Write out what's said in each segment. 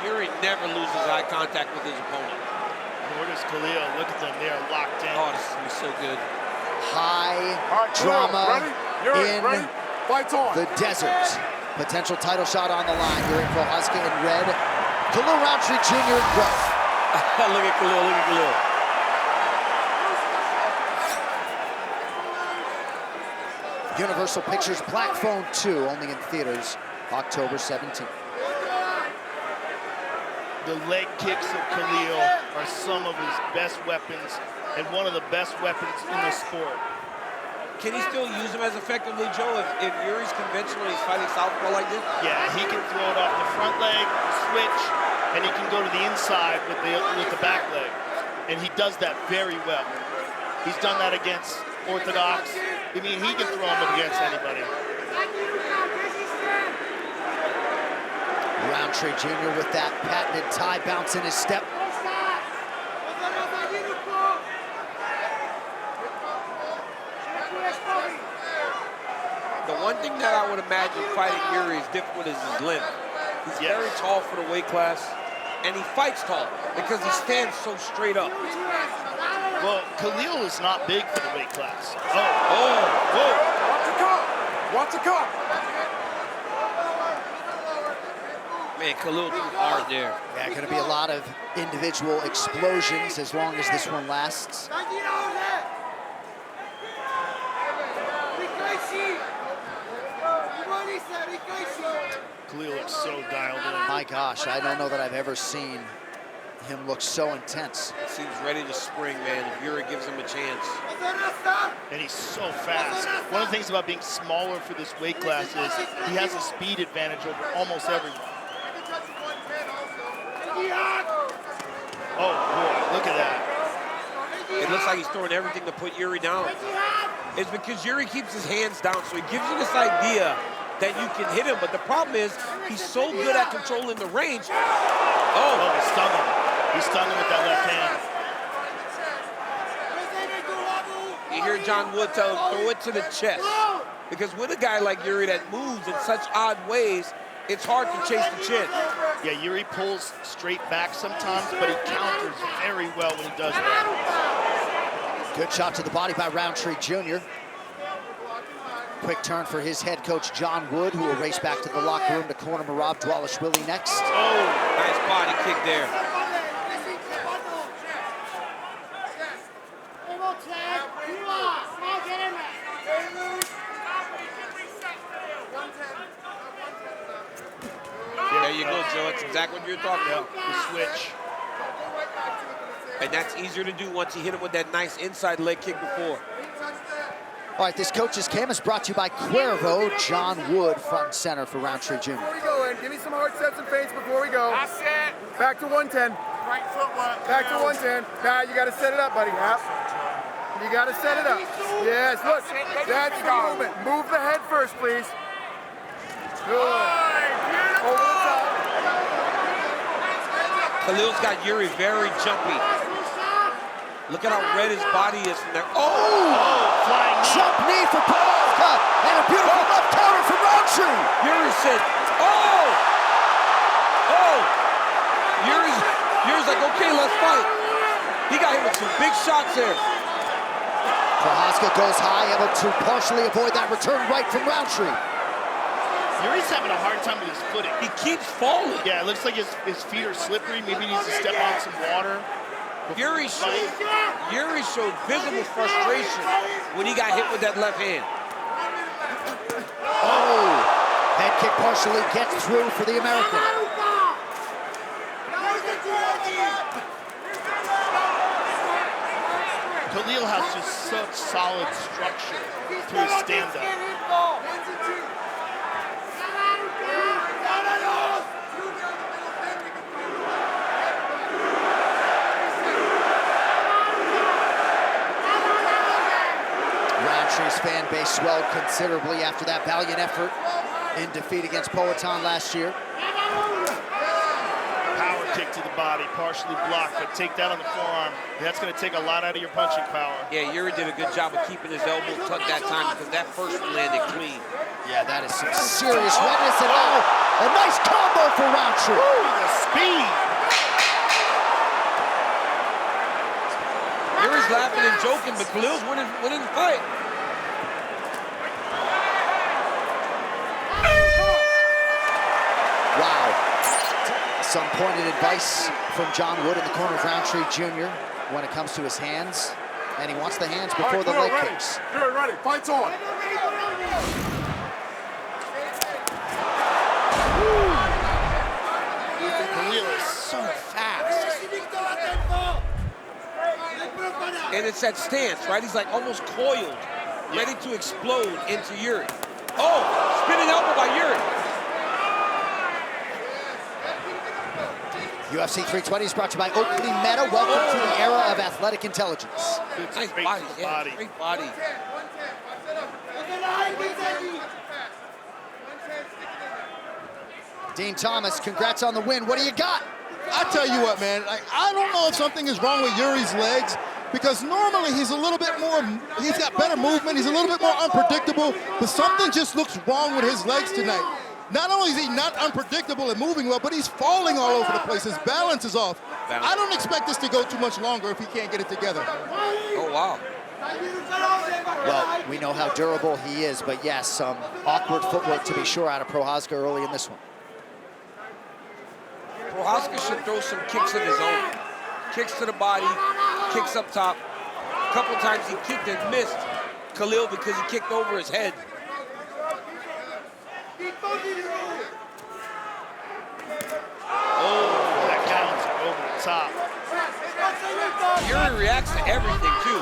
Yuri never loses eye contact with his opponent. Nor does Khalil. Look at them. They are locked in. Oh, this is going to be so good. High drama in the desert. Potential title shot on the line. Yuri Prochazka in red. Khalil Rountree Jr. in gray. Look at Khalil, look at Khalil. Universal Pictures Black Phone 2, only in theaters October 17th. The leg kicks of Khalil are some of his best weapons and one of the best weapons in the sport. Can he still use them as effectively, Joe, if Yuri's conventional, he's fighting southpaw like this? Yeah, he can throw it off the front leg, switch, and he can go to the inside with the back leg. And he does that very well. He's done that against Orthodox. I mean, he can throw them against anybody. Rountree Jr. with that patented tie bounce in his step. The one thing that I would imagine fighting Yuri is different is his length. He's very tall for the weight class, and he fights tall because he stands so straight up. Well, Khalil is not big for the weight class. Whoa. Watch the cup. Man, Khalil too hard there. Yeah, gonna be a lot of individual explosions as long as this one lasts. Khalil looks so dialed in. My gosh, I don't know that I've ever seen him look so intense. Seems ready to spring, man, if Yuri gives him a chance. And he's so fast. One of the things about being smaller for this weight class is he has a speed advantage over almost everyone. Oh boy, look at that. It looks like he's throwing everything to put Yuri down. It's because Yuri keeps his hands down, so he gives you this idea that you can hit him, but the problem is he's so good at controlling the range. Oh, he stung him. He stung him with that left hand. You hear John Wood tell him, throw it to the chest. Because with a guy like Yuri that moves in such odd ways, it's hard to chase the chin. Yeah, Yuri pulls straight back sometimes, but he counters very well when he does that. Good shot to the body by Rountree Jr. Quick turn for his head coach, John Wood, who will race back to the locker room to corner Merab Dvalishvili next. Oh, nice body kick there. There you go, Joe. That's exactly what you're talking about. The switch. And that's easier to do once you hit him with that nice inside leg kick before. All right, this coach's cam is brought to you by Cuervo. John Wood, front and center for Rountree Jr. Before we go in, give me some hard steps and feints before we go. That's it. Back to 110. Right footwork. Back to 110. Now you got to set it up, buddy. Yep. You got to set it up. Yes, look. That's the movement. Move the head first, please. Good. Over the top. Khalil's got Yuri very jumpy. Look at how red his body is from there. Oh! Flying knee. Jump knee for Prochazka, and a beautiful left counter from Rountree. Yuri said, oh! Oh! Yuri's like, okay, let's fight. He got hit with some big shots there. Prochazka goes high, able to partially avoid that return right from Rountree. Yuri's having a hard time with his footing. He keeps falling. Yeah, it looks like his feet are slippery. Maybe he needs to step on some water. Yuri showed visible frustration when he got hit with that left hand. Oh, head kick partially gets through for the American. Khalil has just such solid structure to his stand-up. Rantree's fan base swelled considerably after that valiant effort in defeat against Poatan last year. Power kick to the body, partially blocked, but take that on the forearm. That's going to take a lot out of your punching power. Yeah, Yuri did a good job of keeping his elbow tucked that time because that first one landed clean. Yeah, that is some serious redness. And now A nice combo for Rountree. The speed. Yuri's laughing and joking, but Khalil's winning the fight. Wow. Some pointed advice from John Wood in the corner of Rountree Jr. when it comes to his hands. And he wants the hands before the leg kicks. You're ready. Fight's on. Khalil is so fast. And it's that stance, right? He's like almost coiled, ready to explode into Yuri. Oh, spinning elbow by Yuri. UFC 320 is brought to you by Oakley Meta. Welcome to the era of athletic intelligence. Nice Great body, to the yeah, body. great body. Dean Thomas, congrats on the win. What do you got? I tell you what, man, I don't know if something is wrong with Yuri's legs, because normally he's a little bit more, he's got better movement, he's a little bit more unpredictable, but something just looks wrong with his legs tonight. Not only is he not unpredictable and moving well, but he's falling all over the place. His balance is off. I don't expect this to go too much longer if he can't get it together. Oh, wow. Well, we know how durable he is, but yes, some awkward footwork to be sure out of Prochazka early in this one. Prochazka should throw some kicks of his own. Kicks to the body, kicks up top. A couple times he kicked and missed Khalil because he kicked over his head. Oh, that counts over the top. Yuri reacts to everything, too.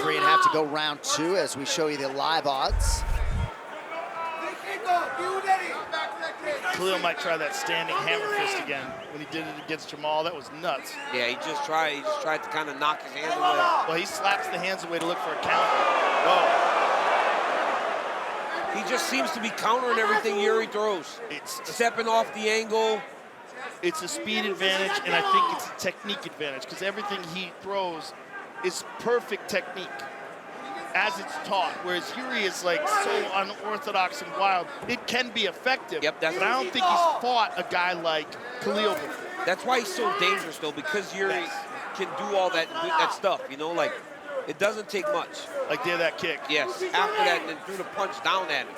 3.5 to go round 2 as we show you the live odds. Khalil might try that standing hammer fist again. When he did it against Jamal, that was nuts. Yeah, he just tried to kind of knock his hands away. Well, he slaps the hands away to look for a counter. Whoa. He just seems to be countering everything Yuri throws. It's Stepping off the angle. It's a speed advantage, and I think it's a technique advantage, because everything he throws is perfect technique as it's taught, whereas Yuri is like so unorthodox and wild. It can be effective, Yep, but I don't think he's fought a guy like Khalil before. That's why he's so dangerous, though, because Yuri can do all that stuff, you know, like, it doesn't take much. Like there, that kick. Yes, after that, and then threw the punch down at him.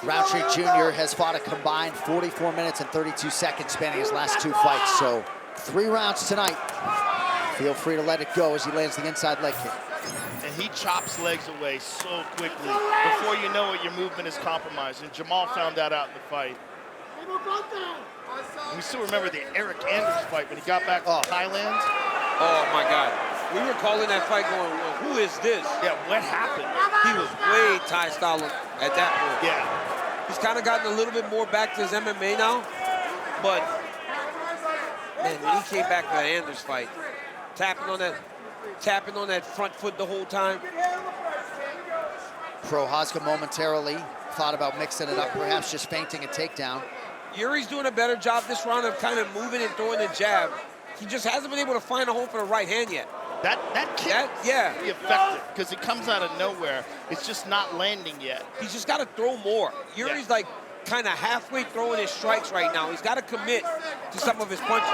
Rountree Jr. has fought a combined 44 minutes and 32 seconds spanning his last 2 fights, so 3 rounds tonight. Feel free to let it go as he lands the inside leg kick. And he chops legs away so quickly. Before you know it, your movement is compromised. And Jamal found that out in the fight. And we still remember the Eric Anders fight when he got back from Thailand. Oh, my God. We were calling that fight going, well, who is this? Yeah, what happened? He was way Thai style at that point. Yeah. He's kind of gotten a little bit more back to his MMA now. But, man, when he came back to that Anders fight, tapping on that front foot the whole time. Prochazka momentarily thought about mixing it up, perhaps just feinting a takedown. Yuri's doing a better job this round of kind of moving and throwing the jab. He just hasn't been able to find a home for the right hand yet. That kick yeah. is effective because it comes out of nowhere. It's just not landing yet. He's just got to throw more. Yuri's like kind of halfway throwing his strikes right now. He's got to commit to some of his punches.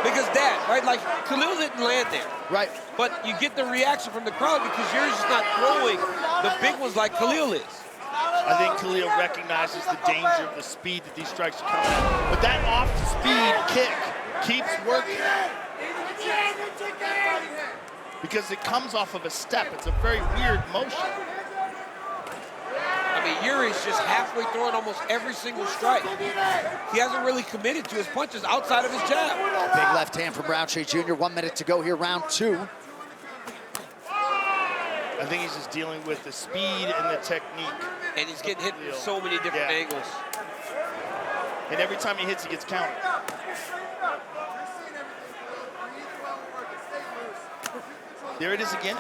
Because right, like Khalil didn't land there. Right. But you get the reaction from the crowd because Yuri's just not throwing the big ones like Khalil is. I think Khalil recognizes the danger of the speed that these strikes are coming at. But that off-speed kick keeps working. Because it comes off of a step. It's a very weird motion. I mean, Yuri's just halfway throwing almost every single strike. He hasn't really committed to his punches outside of his jab. Big left hand from Rountree Jr. 1 minute to go here, round 2. I think he's just dealing with the speed and the technique. And he's getting hit from so many different angles. And every time he hits, he gets countered. There it is again.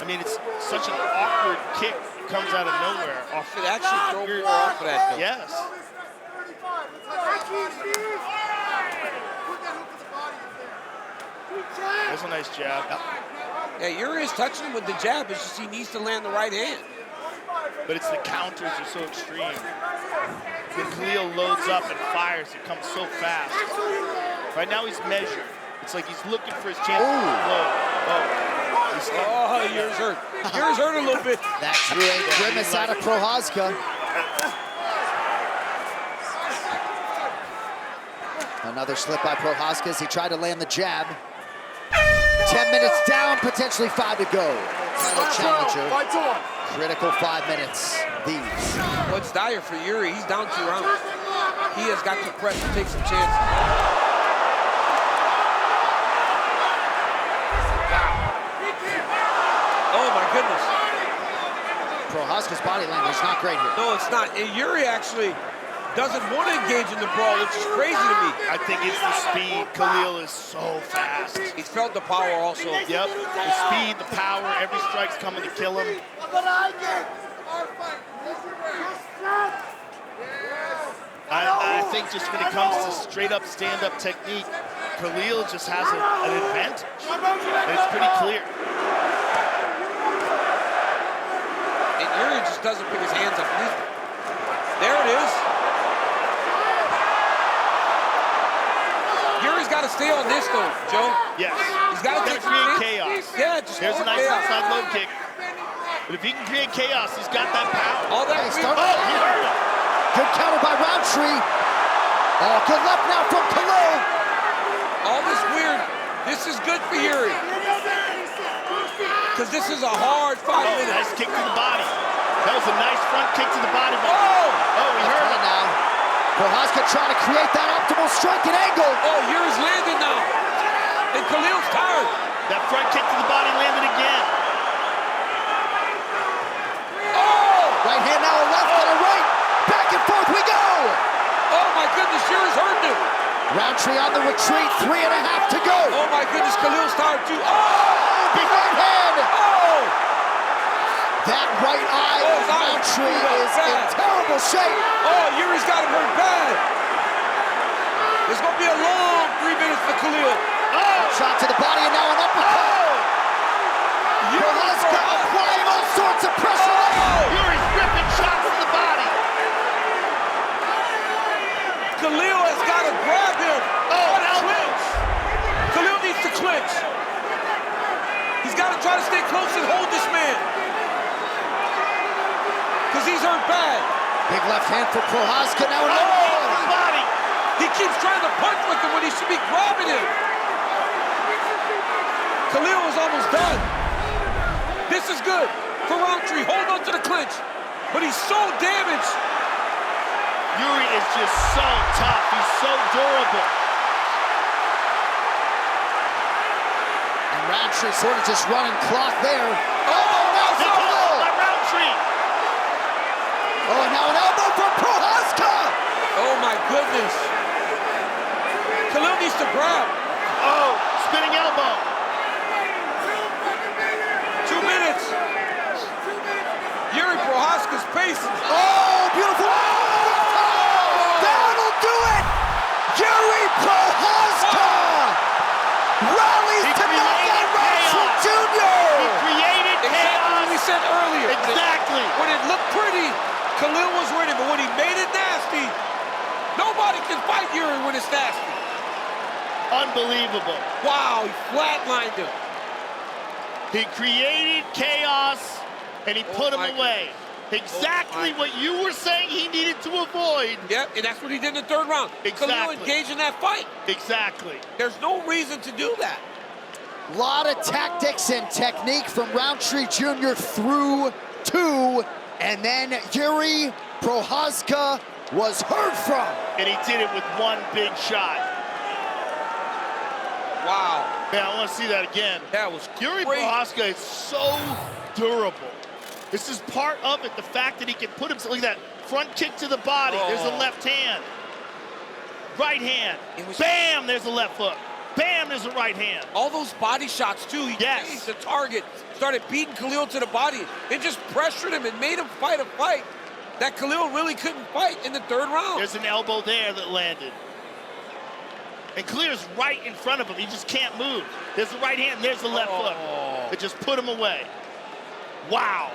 I mean, it's such an awkward kick. It comes out of nowhere. Should actually throw more off of that, though. Yes. That's a nice jab. Yeah, Yuri is touching him with the jab. It's just he needs to land the right hand. But it's the counters are so extreme. When Khalil loads up and fires, it comes so fast. Right now he's measured. It's like he's looking for his chance to load. Oh, Yuri's hurt. Yuri's hurt a little bit. That drew a grimace out of Prochazka. Another slip by Prochazka as he tried to land the jab. 10 minutes down, potentially 5 to go. Title challenger. Critical 5 minutes. These. What's dire for Yuri? He's down 2 rounds. He has got to press and take some chances. Oh my goodness. Prochazka's body language is not great here. No, it's not. And Yuri actually doesn't want to engage in the brawl, which is crazy to me. I think it's the speed. Khalil is so fast. He's felt the power also. Yep, the speed, the power, every strike's coming to kill him. I think just when it comes to straight up stand-up technique, Khalil just has an advantage. And it's pretty clear. And Yuri just doesn't pick his hands up. There it is. Yuri's got to stay on this though, Joe. Yes. He's got to create chaos. Yeah, just there's a nice outside low kick. But if he can create chaos, he's got that power. All that he heard him. Good counter by Rountree. Oh, good left now from Khalil. All this weird. This is good for Yuri. Because this is a hard 5 minutes. Nice kick to the body. That was a nice front kick to the body. Oh! We heard it now. Prochazka trying to create that optimal strike and angle. Oh, Yuri's landed now. And Khalil's tired. That front kick to the body landed again. Oh! Right hand now, a left and a right. Back and forth we go. Oh my goodness, Yuri's hurt him. Rountree on the retreat, 3.5 to go. Oh my goodness, Khalil's tired too. Oh! Big right hand. Oh! That right eye of Rountree is in terrible shape. Oh, Yuri's got him hurt bad. It's going to be a long 3 minutes for Khalil. Oh! Shot to the body and now an uppercut. Prochazka applying all sorts of pressure. Yuri's ripping shots to the body. Khalil has got to grab him. Clinch. Khalil needs to clinch. He's got to try to stay close and hold this man. Because he's hurt bad. Big left hand for Prochazka now. Body. He keeps trying to punch with him when he should be grabbing him. Khalil is almost done. This is good for Rountree. Hold on to the clinch. But he's so damaged. Yuri is just so tough. He's so durable. And Rountree sort of just running clock there. Now Rountree. Oh, now an elbow from Prochazka. Oh my goodness. Khalil needs to grab. Oh, spinning elbow. 2 minutes. Yuri Prochazka's pacing. Oh, beautiful. That'll do it. Yuri Prochazka rallies to knock out Rountree Jr. He created Exactly what we said earlier. Exactly. When it looked pretty, Khalil was winning, but when he made it nasty, nobody can fight Yuri when it's nasty. Unbelievable. Wow, he flatlined him. He created chaos, and he put him away. Exactly what you were saying he needed to avoid. Yep, and that's what he did in the 3rd round. Exactly. Khalil engaged in that fight. Exactly. There's no reason to do that. A lot of tactics and technique from Rountree Jr. through 2, and then Yuri Prochazka was heard from. And he did it with one big shot. Wow. Man, I want to see that again. That was Yuri great. Prochazka is so durable. This is part of it, the fact that he can put himself, look at that, front kick to the body, there's a left hand. Right hand, bam, there's a left hook. Bam, there's a right hand. All those body shots, too. He changed the target, started beating Khalil to the body. It just pressured him and made him fight a fight that Khalil really couldn't fight in the 3rd round. There's an elbow there that landed. And Khalil's right in front of him. He just can't move. There's the right hand, there's the left hook. It just put him away. Wow.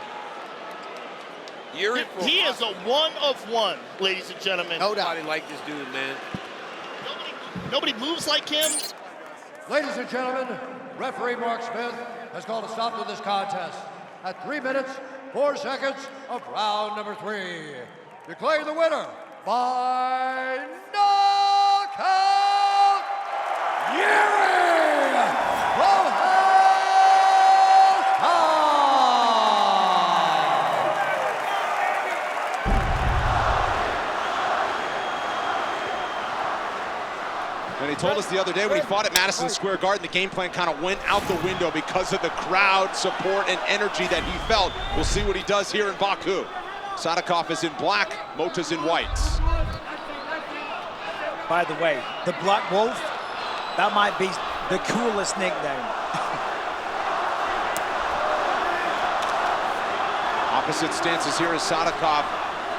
He is a one of one, ladies and gentlemen. No doubt. Nobody like this dude, man. Nobody moves like him. Ladies and gentlemen, referee Mark Smith has called a stop to this contest at 3 minutes, 4 seconds of round number 3. Declaring the winner by knockout, Prochazka! And he told us the other day when he fought at Madison Square Garden, the game plan kind of went out the window because of the crowd support and energy that he felt. We'll see what he does here in Baku. Sadykhov is in black, Motta's in whites. By the way, the Black Wolf, that might be the coolest nickname. Opposite stances here as Sadykhov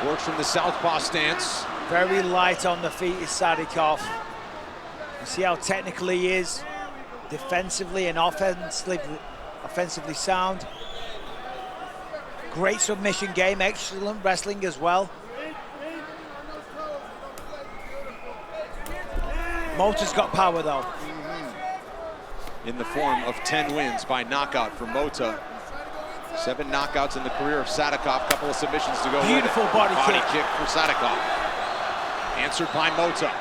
works from the southpaw stance. Very light on the feet is Sadykhov. You see how technical he is, defensively and offensively sound. Great submission game, excellent wrestling as well. Motta's got power though. In the form of 10 wins by knockout for Motta. 7 knockouts in the career of Sadykhov, couple of submissions to go with it. Beautiful body kick for Sadykhov. Answered by Motta.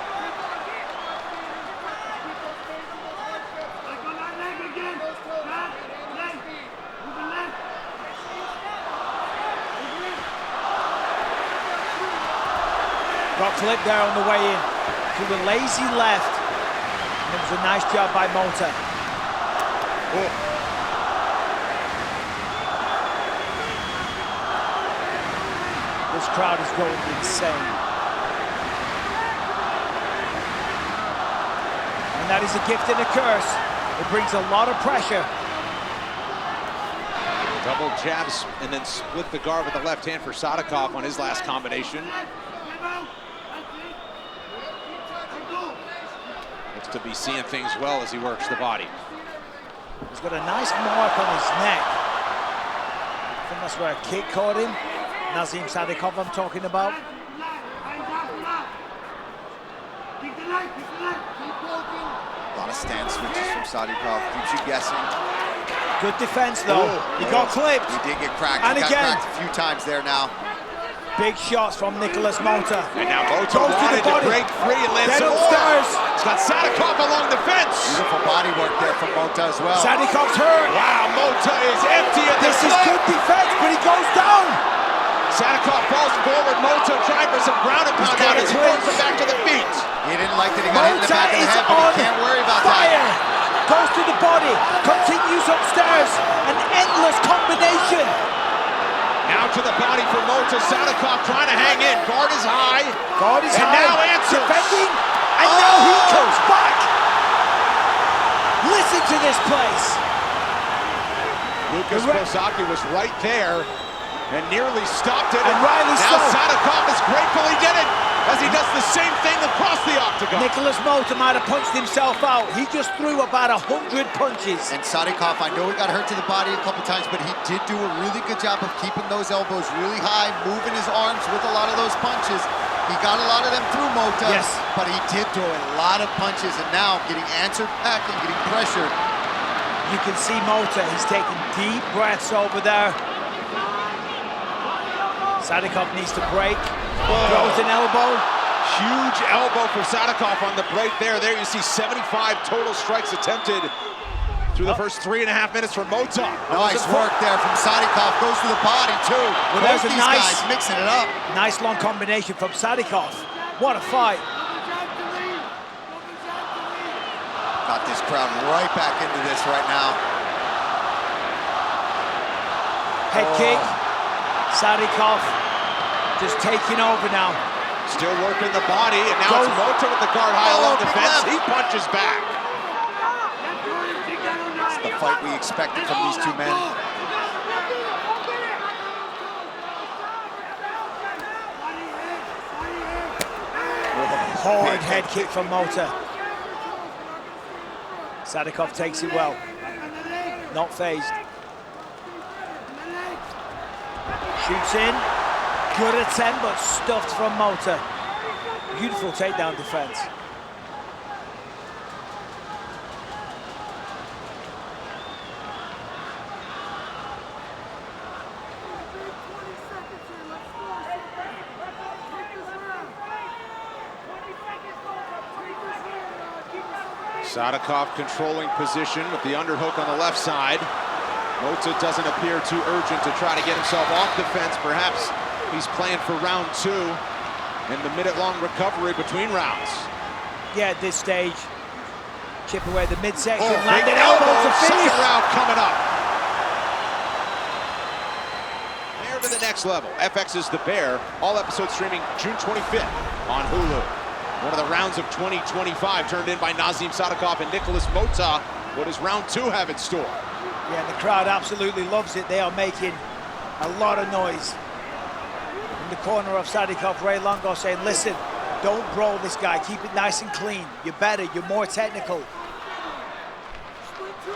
Got flipped there on the way in. To the lazy left. And it was a nice job by Motta. Oh. This crowd is going insane. And that is a gift and a curse. It brings a lot of pressure. Double jabs and then split the guard with the left hand for Sadykhov on his last combination. Looks to be seeing things well as he works the body. He's got a nice mark on his neck. I think that's where a kick caught him. Nazim Sadykhov I'm talking about. A lot of stance switches from Sadykhov, keeps you guessing. Good defense though. He got clipped. He did get cracked. And he got again. cracked a few times there now. Big shots from Nicholas Motta. And now Motta Goes wanted to break free and lands Then some more. upstairs. He's got Sadykhov along the fence. Beautiful body work there from Motta as well. Sadykhov's hurt. Wow, Motta is empty at the This is good defense, but he goes down. Sadykhov falls forward. Motta trying for some ground and pound out as he throws him back to the feet. He didn't like that he got hit in the back of the head, but he can't worry about fire. that. Goes to the body, continues upstairs. An endless combination. Now to the body for Motta. Sadykhov trying to hang in. Guard is high. God is and high. now answers. Defending, and now he comes back. Listen to this place. Lucas Prochazka was right there and nearly stopped it. And rightly now so. Sadykhov is grateful he did it as he does the same thing across the octagon. Nicholas Motta might have punched himself out. He just threw about 100 punches. And Sadykhov, I know he got hurt to the body a couple times, but he did do a really good job of keeping those elbows really high, moving his arms with a lot of those punches. He got a lot of them through Motta, yes, but he did throw a lot of punches, and now getting answered back and getting pressured. You can see Motta, he's taking deep breaths over there. Sadykhov needs to break. Throws an elbow. Huge elbow for Sadykhov on the break there. There you see 75 total strikes attempted through the first 3.5 minutes for Motta. Nice work there from Sadykhov. Goes to the body too. Well, Both there's a these nice, guys mixing it up. Nice long combination from Sadykhov. What a fight. Got this crowd right back into this right now. Head kick. Sadykhov just taking over now. Still working the body, and now it's Motta with the guard high along the fence. He punches back. It's the fight we expected from these two men. Hard head kick from Motta. Sadykhov takes it well. Not phased. Shoots in. Good attempt, but stuffed from Motta. Beautiful takedown defense. Sadykhov controlling position with the underhook on the left side. Motta doesn't appear too urgent to try to get himself off defense. Perhaps he's playing for round 2 in the minute-long recovery between rounds. Yeah, at this stage, chip away the midsection, Oh, landed elbow to finish. Second round coming up. Bear to the next level. FX's The Bear. All episodes streaming June 25th on Hulu. One of the rounds of 2025 turned in by Nazim Sadykhov and Nicholas Motta. What does round 2 have in store? Yeah, the crowd absolutely loves it. They are making a lot of noise. In the corner of Sadykhov, Ray Longo saying, listen, don't brawl this guy. Keep it nice and clean. You're better. You're more technical.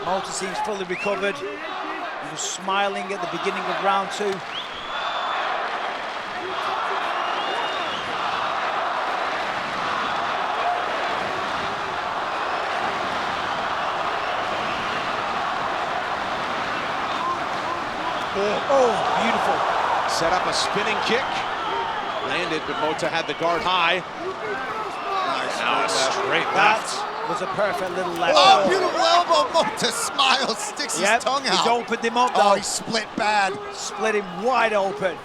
Motta seems fully recovered. He was smiling at the beginning of round 2. Oh, beautiful. Set up a spinning kick. Landed, but Motta had the guard high. Nice. Now a straight That left. was a perfect little left. Oh, beautiful elbow. Motta smiles, sticks his tongue out. He's opened him up, though. Oh, he split bad. Split him wide open.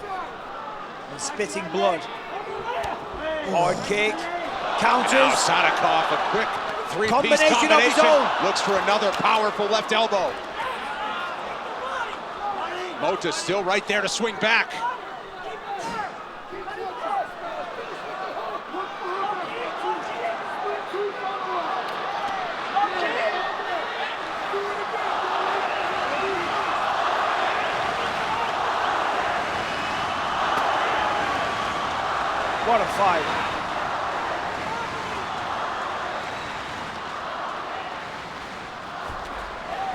And spitting blood. Hard kick. Counters. Now Sadykhov, a quick three-piece Combination of his own. Looks for another powerful left elbow. Motta still right there to swing back. What a fight.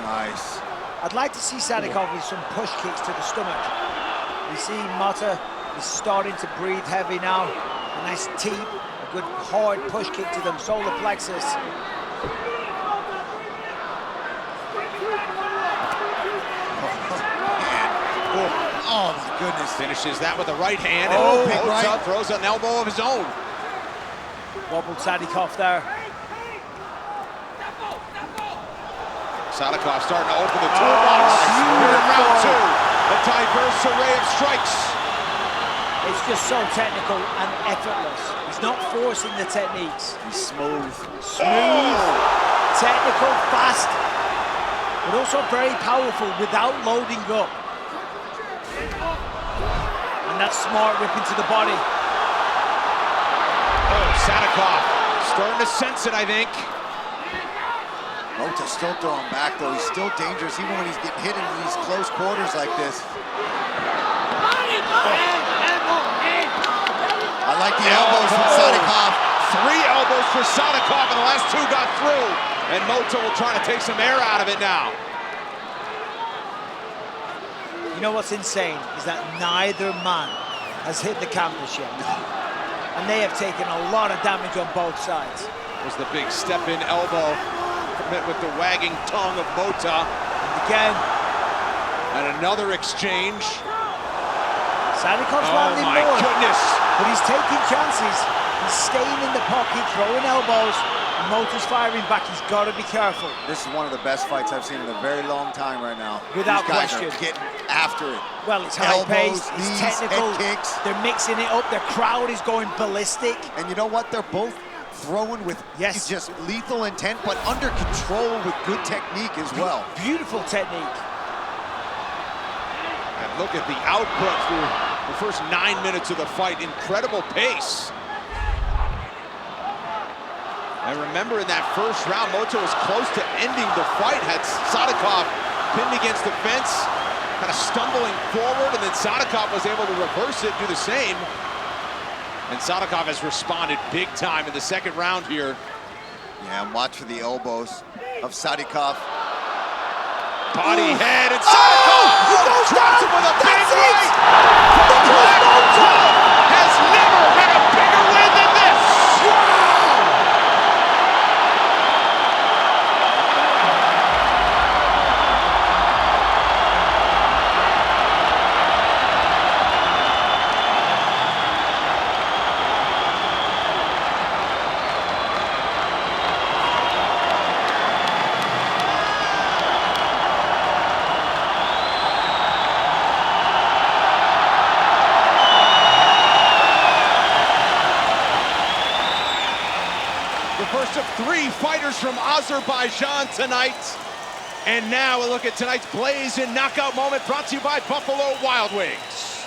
Nice. I'd like to see Sadykhov with some push kicks to the stomach. We see Motta is starting to breathe heavy now. A nice teep, a good hard push kick to the solar plexus. Oh, my goodness. Finishes that with the right hand. Oh, and big Motta right. throws an elbow of his own. Wobbled Sadykhov there. Sadykhov starting to open the toolbox. Here in round 2, a diverse array of strikes. It's just so technical and effortless. He's not forcing the techniques. He's smooth. Smooth, technical, fast, but also very powerful without loading up. And that smart whip into the body. Oh, Sadykhov starting to sense it, I think. Motta's still throwing back, though. He's still dangerous, even when he's getting hit in these close quarters like this. I like the elbows from Sadykhov. 3 elbows for Sadykhov, and the last 2 got through. And Motta will try to take some air out of it now. You know what's insane is that neither man has hit the canvas yet. And they have taken a lot of damage on both sides. Was the big step-in elbow met with the wagging tongue of Motta. And again. And another exchange. Sadykhov's Oh landing my more. goodness. But he's taking chances. He's staying in the pocket, throwing elbows. And Motta's firing back. He's got to be careful. This is one of the best fights I've seen in a very long time right now. Without These guys question. are getting after it. Well, it's high-paced, it's knees, technical. head kicks. They're mixing it up. The crowd is going ballistic. And you know what? They're both throwing with just lethal intent, but under control with good technique as well. Beautiful technique. And look at the output through the first 9 minutes of the fight. Incredible pace. And remember, in that first round, Motta was close to ending the fight. Had Sadykhov pinned against the fence, kind of stumbling forward, and then Sadykhov was able to reverse it, do the same. And Sadykhov has responded big time in the second round here. Yeah, watch for the elbows of Sadykhov. Body, head, and Sadykhov He goes Drops down. him with a big That's it. right. Nicholas Motta. Has never had a bigger win than this. First of 3 fighters from Azerbaijan tonight. And now we look at tonight's blaze and knockout moment brought to you by Buffalo Wild Wings.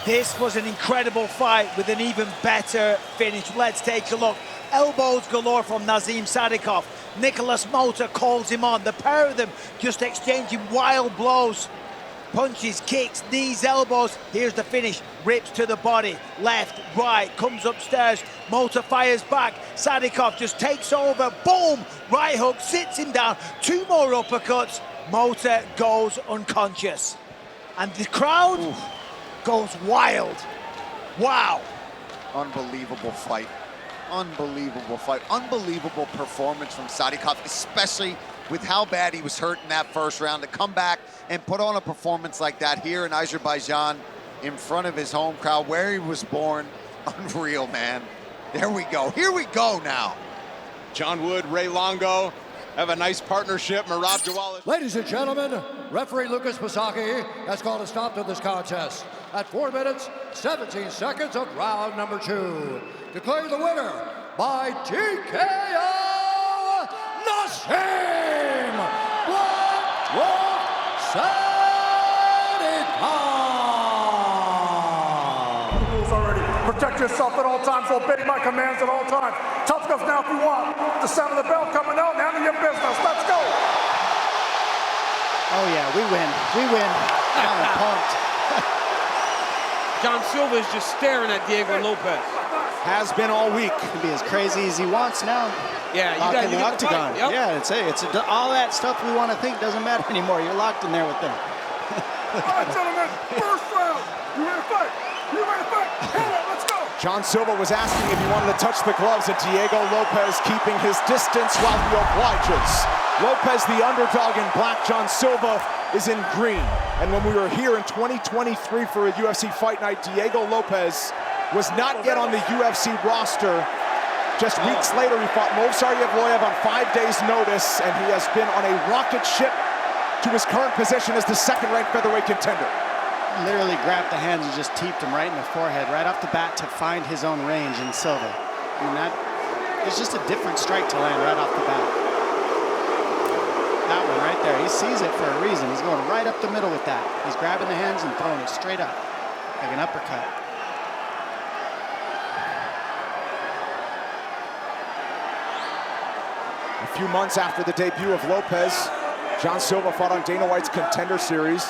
This was an incredible fight with an even better finish. Let's take a look. Elbows galore from Nazim Sadykhov. Nicholas Motta calls him on. The pair of them just exchanging wild blows. Punches, kicks, knees, elbows. Here's the finish. Rips to the body. Left, right, comes upstairs. Motta fires back. Sadykhov just takes over. Boom! Right hook, sits him down. 2 more uppercuts. Motta goes unconscious. And the crowd goes wild. Wow. Unbelievable fight. Unbelievable fight. Unbelievable performance from Sadykhov, especially with how bad he was hurt in that first round. To come back and put on a performance like that here in Azerbaijan in front of his home crowd where he was born. Unreal, man. There we go. Here we go now. John Wood, Ray Longo have a nice partnership. Merab Jawala. Ladies and gentlemen, referee Lucas Pasaki has called a stop to this contest at 4 minutes, 17 seconds of round number 2. Declaring the winner by TKO, Nazim Sadykhov. Rules already. Protect yourself at all times. Obey my commands at all times. Tough stuff now if you want. The sound of the bell coming out. Now to your business. Let's go. Oh yeah, we win. We win. I'm pumped. John Silva is just staring at Diego Lopes. Has been all week. Can be as crazy as he wants now. Yeah, you Locked got in the octagon. Yep. Yeah, it's all that stuff we want to think doesn't matter anymore. You're locked in there with them. All right, gentlemen. First round. You ready to fight? You ready to fight? Hit it. Let's go. John Silva was asking if he wanted to touch the gloves, and Diego Lopes keeping his distance while he obliges. Lopes, the underdog in black, John Silva is in green. And when we were here in 2023 for a UFC Fight Night, Diego Lopes was not yet on the UFC roster. Just weeks later, he fought Movsar Evloev on 5 days' notice, and he has been on a rocket ship to his current position as the second-ranked featherweight contender. Literally grabbed the hands and just teeped him right in the forehead, right off the bat to find his own range in Silva. I mean, it's just a different strike to land right off the bat. That one right there, he sees it for a reason. He's going right up the middle with that. He's grabbing the hands and throwing it straight up, like an uppercut. A few months after the debut of Lopes, John Silva fought on Dana White's Contender Series.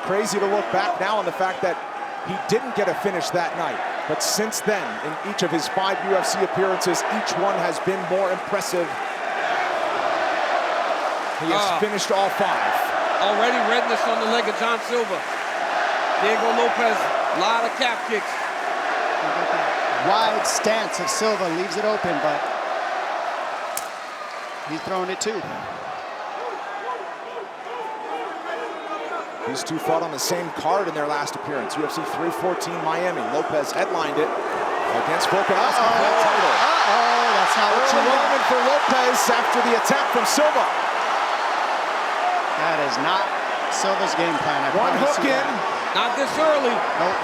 Crazy to look back now on the fact that he didn't get a finish that night. But since then, in each of his 5 UFC appearances, each one has been more impressive. He has finished all 5. Already redness on the leg of John Silva. Diego Lopes, a lot of calf kicks. Wide stance of Silva leaves it open, but he's throwing it too. These two fought on the same card in their last appearance, UFC 314 Miami. Lopes headlined it against Volkanovski for the title. That's not what you want. For Lopes after the attack from Silva. That is not Silva's game plan. One hook in. Not this early. Nope.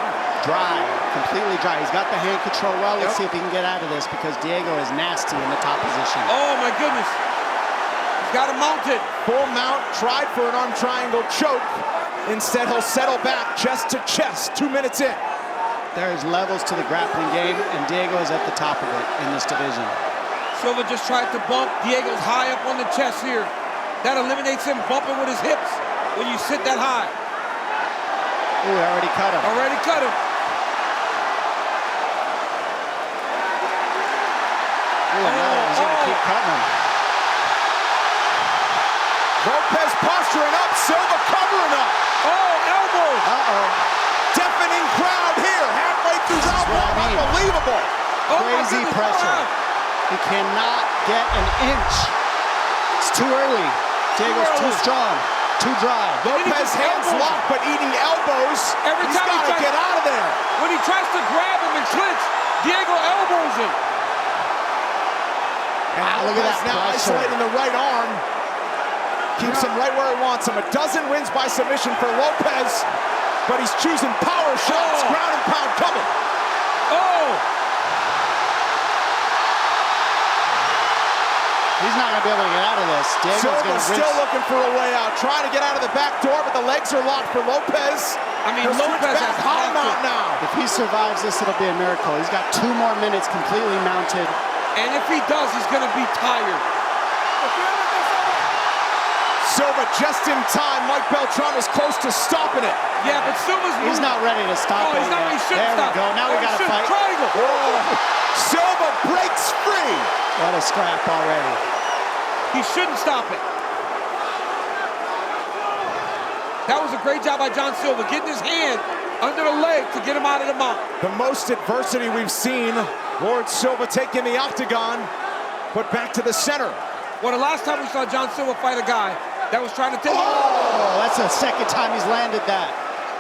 Dry, completely dry. He's got the hand control well. Let's see if he can get out of this because Diego is nasty in the top position. Oh my goodness. He's got him mounted. Full mount, tried for an arm triangle choke. Instead, he'll settle back chest to chest, 2 minutes in. There's levels to the grappling game, and Diego is at the top of it in this division. Silva just tried to bump. Diego's high up on the chest here. That eliminates him bumping with his hips when you sit that high. Ooh, already cut him. Already cut him. Ooh, no, he's gonna keep cutting him. Lopes posturing up, Silva covering up. Oh, elbow! Uh-oh. Deafening crowd here, halfway through round one. Unbelievable. Oh, Crazy pressure. He cannot get an inch. It's too early. Diego's too strong, too dry. Lopez hands locked, but eating elbows. Every He's time got to get out of there. When he tries to grab him and clinch, Diego elbows him. And look at that now pressure. isolating the right arm. Keeps him right where he wants him. A dozen wins by submission for Lopez, but he's choosing power shots. Ground and pound coming. Oh! He's not going to be able to get out of this. Diego's going Silva's to still looking for a way out, trying to get out of the back door, but the legs are locked for Lopez. I mean, He'll Lopez switch back has high locked mount it. now. If he survives this, it'll be a miracle. He's got 2 more minutes completely mounted. And if he does, he's going to be tired. Silva just in time. Mike Beltran is close to stopping it. Yeah, but Silva's He's not ready to stop it he's not. yet. He shouldn't There stop. we go. Now we got to fight. Triangle. Silva breaks free. What a scrap already. He shouldn't stop it. That was a great job by John Silva, getting his hand under the leg to get him out of the mount. The most adversity we've seen. Lord Silva taking the octagon, but back to the center. Well, the last time we saw John Silva fight a guy that was trying to take... Oh, that's the second time he's landed that.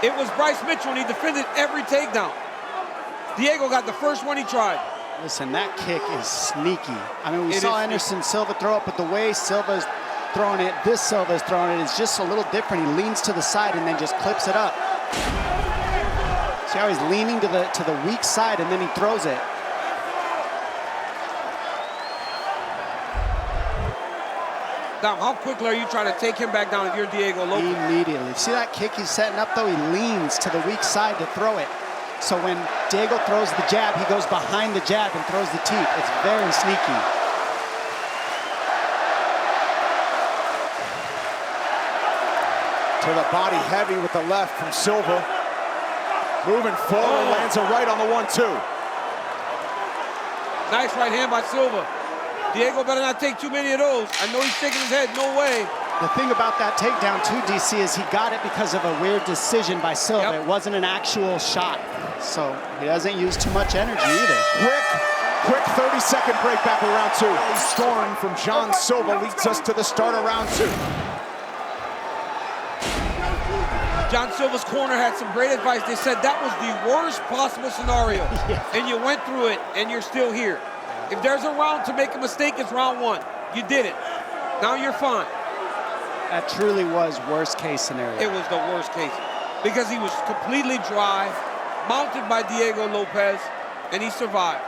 It was Bryce Mitchell, and he defended every takedown. Diego got the first one he tried. Listen, that kick is sneaky. I mean, we It saw is Anderson Silva throw it, but the way Silva's throwing it, this Silva's throwing it, is just a little different. He leans to the side and then just clips it up. See how he's leaning to the weak side and then he throws it. Dom, how quickly are you trying to take him back down if you're Diego Lopes? Immediately. See that kick he's setting up though? He leans to the weak side to throw it. So when Diego throws the jab, he goes behind the jab and throws the teep. It's very sneaky. To the body heavy with the left from Silva. Moving forward, lands a right on the 1-2. Nice right hand by Silva. Diego better not take too many of those. I know he's shaking his head, no way. The thing about that takedown too, DC, is he got it because of a weird decision by Silva. Yep. It wasn't an actual shot. So he doesn't use too much energy either. Quick 30-second break back in round 2. A storm from John Silva leads us to the start of round 2. John Silva's corner had some great advice. They said that was the worst possible scenario. And you went through it, and you're still here. If there's a round to make a mistake, it's round 1. You did it. Now you're fine. That truly was worst case scenario. It was the worst case because he was completely dry, mounted by Diego Lopez, and he survived.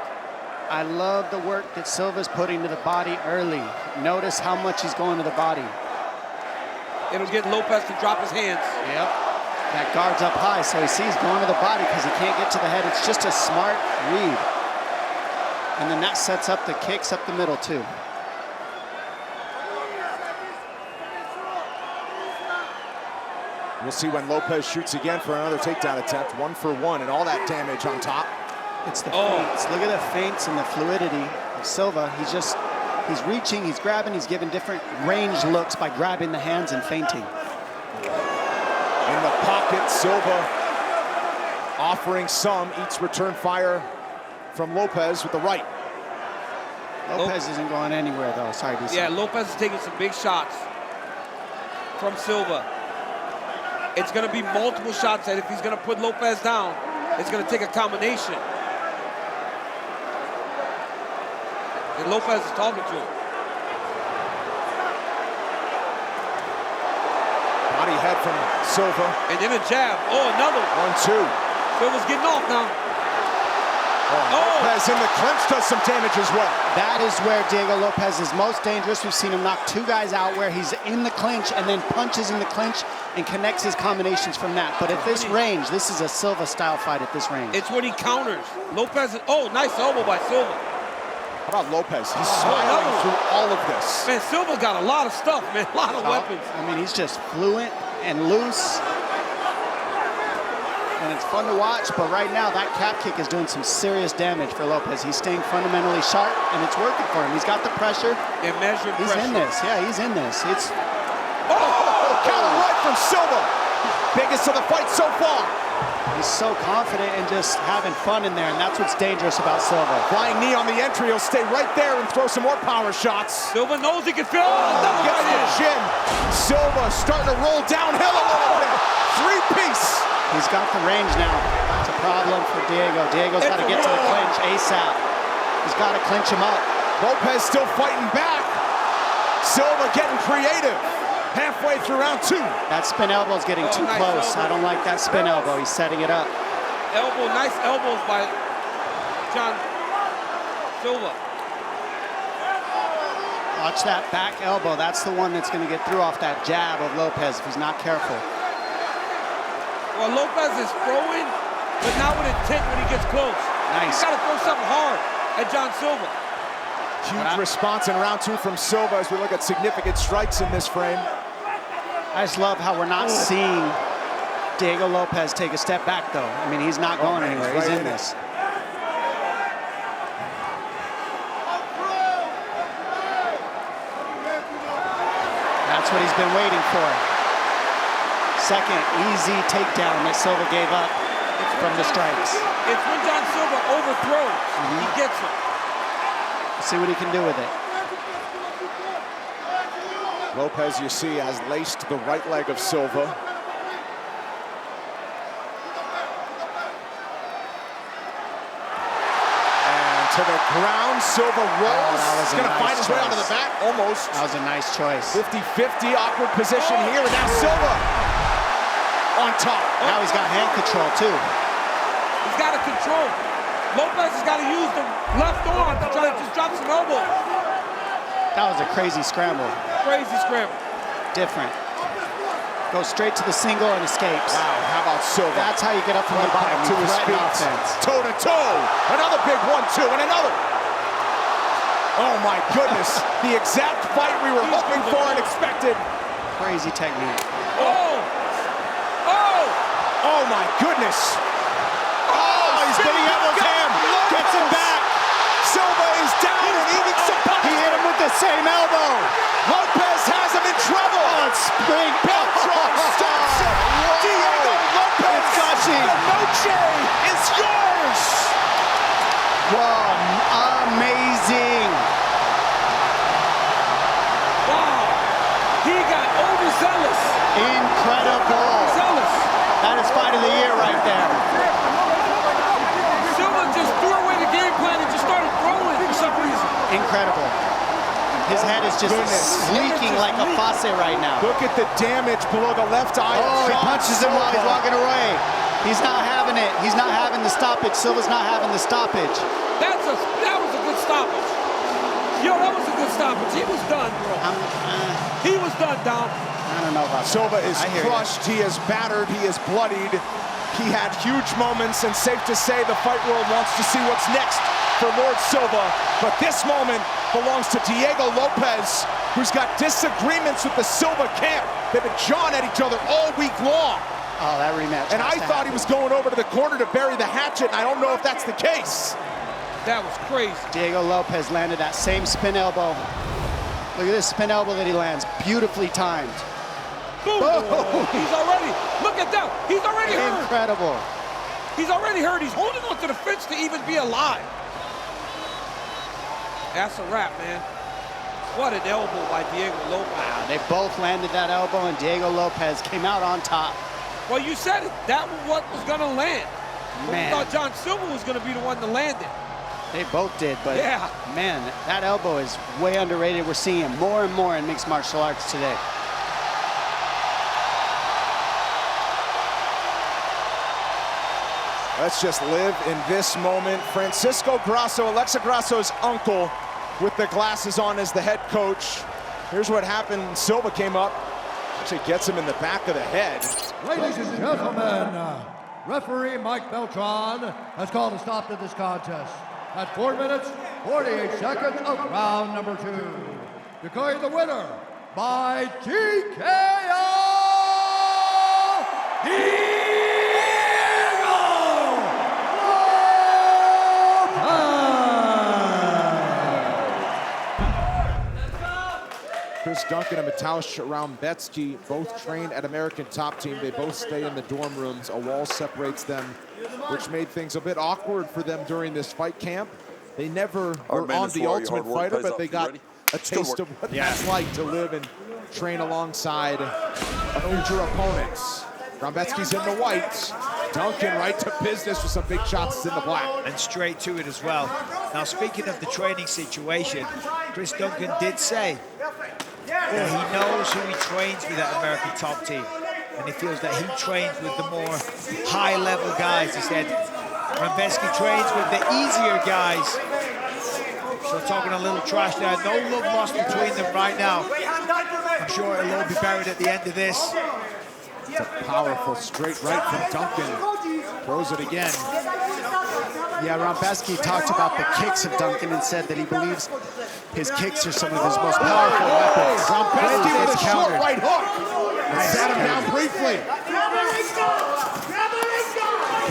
I love the work that Silva's putting to the body early. Notice how much he's going to the body. It'll get Lopez to drop his hands. Yep. That guard's up high, so he sees going to the body because he can't get to the head. It's just a smart read. And then that sets up the kicks up the middle too. We'll see when Lopez shoots again for another takedown attempt. 1 for 1, and all that damage on top. It's the feints. Look at the feints and the fluidity of Silva. He's reaching, he's grabbing, he's giving different range looks by grabbing the hands and feinting. In the pocket, Silva offering some, eats return fire from Lopez with the right. Lopez isn't going anywhere though, sorry DC. Yeah, Lopez is taking some big shots from Silva. It's going to be multiple shots that if he's going to put Lopez down, it's going to take a combination. And Lopez is talking to him. Body head from Silva. And then a jab. Oh, another. 1-2. Silva's getting off now. Lopez in the clinch does some damage as well. That is where Diego Lopez is most dangerous. We've seen him knock 2 guys out where he's in the clinch and then punches in the clinch and connects his combinations from that. But at this range, this is a Silva-style fight at this range. It's when he counters. Lopez, nice elbow by Silva. How about Lopez? He's smiling through all of this. Man, Silva's got a lot of stuff, man, a lot of weapons. I mean, he's just fluent and loose. And it's fun to watch, but right now that cap kick is doing some serious damage for Lopez. He's staying fundamentally sharp, and it's working for him. He's got the pressure. And measured He's pressure. in this. Yeah, he's in this. It's. Oh! from Silva. Biggest of the fight so far. He's so confident and just having fun in there, and that's what's dangerous about Silva. Flying knee on the entry. He'll stay right there and throw some more power shots. Silva knows he can feel it. Gets the chin. Silva starting to roll downhill a little bit. Three-piece. He's got the range now. It's a problem for Diego. Diego's got to get to the clinch ASAP. He's got to clinch him up. Lopes still fighting back. Silva getting creative. Halfway through round 2. That spin elbow's getting too nice close. elbow. I don't like that spin elbow. He's setting it up. Nice elbows by John Silva. Watch that back elbow. That's the one that's going to get through off that jab of Lopes if he's not careful. Well, Lopes is throwing, but not with intent when he gets close. Nice. He's got to throw something hard at John Silva. Huge response in round 2 from Silva as we look at significant strikes in this frame. I just love how we're not seeing Diego Lopes take a step back, though. I mean, he's not going anywhere. He's in this. That's what he's been waiting for. Second easy takedown that Silva gave up from the strikes. It's when John Silva overthrows. He gets it. Let's see what he can do with it. Lopes, you see, has laced the right leg of Silva. And to the ground, Silva rolls. He's going to find his way onto the back, almost. That was a nice choice. 50-50, awkward position here, and now Silva on top. Now he's got hand control, too. He's got to control. Lopes has got to use the left arm to try to just drop some elbows. That was a crazy scramble. Crazy scramble. Different. Goes straight to the single and escapes. Wow, how about Silva? That's how you get up from the bottom. To his feet. Toe-to-toe. Another big 1-2 and another. Oh my goodness. The exact fight we were hoping for and expected. Crazy technique. Oh! Oh! Oh my goodness. Oh, he's getting elbows him. Gets him back. Silva is down and eating some punches. He hit him with the same elbow. Lopes has him in trouble. Oh, it's spring. Beltran stops it. Diego Lopes. It's Gashi. The noche is yours. Wow, amazing. Wow. He got overzealous. Incredible. Overzealous. That is fight of the year right there. Silva just threw away the game plan and just started throwing for some reason. Incredible. His head is just leaking like a faucet right now. Look at the damage below the left eye. Oh, he punches him while he's walking away. He's not having it. He's not having the stoppage. Silva's not having the stoppage. That was a good stoppage. Yo, that was a good stoppage. He was done, bro. He was done, Dom. I don't know about Silva that. is crushed. He is battered. He is bloodied. He had huge moments, and safe to say the fight world wants to see what's next for Lord Silva. But this moment belongs to Diego Lopes, who's got disagreements with the Silva camp. They've been jawing at each other all week long. Oh, that rematch. And I thought he was going over to the corner to bury the hatchet, and I don't know if that's the case. That was crazy. Diego Lopes landed that same spin elbow. Look at this spin elbow that he lands. Beautifully timed. Boom. Oh. He's already, look at that. He's already hurt. Incredible. He's already hurt. He's holding on to the fence to even be alive. That's a wrap, man. What an elbow by Diego Lopes. Wow, they both landed that elbow, and Diego Lopes came out on top. Well, you said it. That was what was going to land. Man. We thought John Silva was going to be the one to land it. They both did, but yeah, man, that elbow is way underrated. We're seeing it more and more in mixed martial arts today. Let's just live in this moment. Francisco Grasso, Alexa Grasso's uncle, with the glasses on as the head coach. Here's what happened. Silva came up, actually gets him in the back of the head. Ladies and gentlemen, referee Mike Beltran has called a stop to this contest at 4 minutes, 48 seconds of round number 2. Declaring the winner by TKO. Chris Duncan and Mateusz Rebecki both train at American Top Team. They both stay in the dorm rooms. A wall separates them, which made things a bit awkward for them during this fight camp. They never were on The Ultimate Fighter, but they got a taste of what that's like to live and train alongside future opponents. Rebecki's in the whites. Duncan right to business with some big shots in the black. And straight to it as well. Now, speaking of the training situation, Chris Duncan did say that he knows who he trains with at American Top Team. And he feels that he trains with the more high-level guys. He said Rebecki trains with the easier guys. So talking a little trash there. No love lost between them right now. I'm sure it'll all be buried at the end of this. It's a powerful straight right from Duncan. Throws it again. Yeah, Rebecki talked about the kicks of Duncan and said that he believes his kicks are some of his most powerful weapons. Rebecki with a short right hook. Sat him down briefly.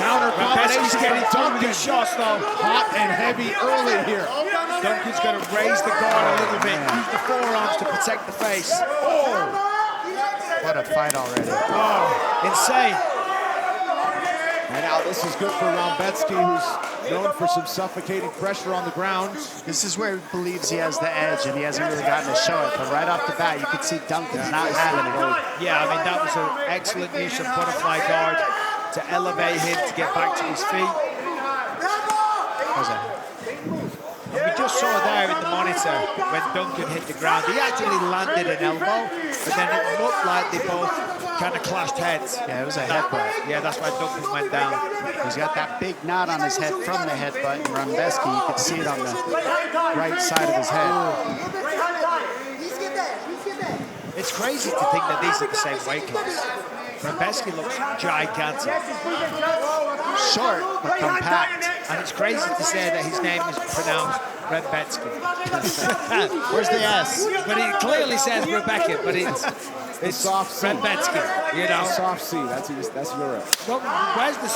Counter combination getting Duncan. Shots though. Hot and heavy early here. Duncan's going to raise the guard a little bit. Use the forearms to protect the face. Oh! What a fight already. Oh, insane. And now this is good for Rebecki, who's known for some suffocating pressure on the ground. This is where he believes he has the edge, and he hasn't really gotten to show it. But right off the bat, you can see Duncan's not having it. Yeah, I mean, that was an excellent use of butterfly guard to elevate him to get back to his feet. And we just saw there in the monitor when Duncan hit the ground, he actually landed an elbow, but then it looked like they both kind of clashed heads. Yeah, it was a headbutt. Yeah, that's why Duncan went down. He's got that big knot on his head from the headbutt, and Rebecki, you could see it on the right side of his head. It's crazy to think that these are the same weight class. Rebecki looks gigantic. Short, but compact. And it's crazy to say that his name is pronounced Rebecki. Where's the S? But it clearly says Rebecca, but it's soft C. Rebecki, you know? Soft C, that's Europe. Well, where's the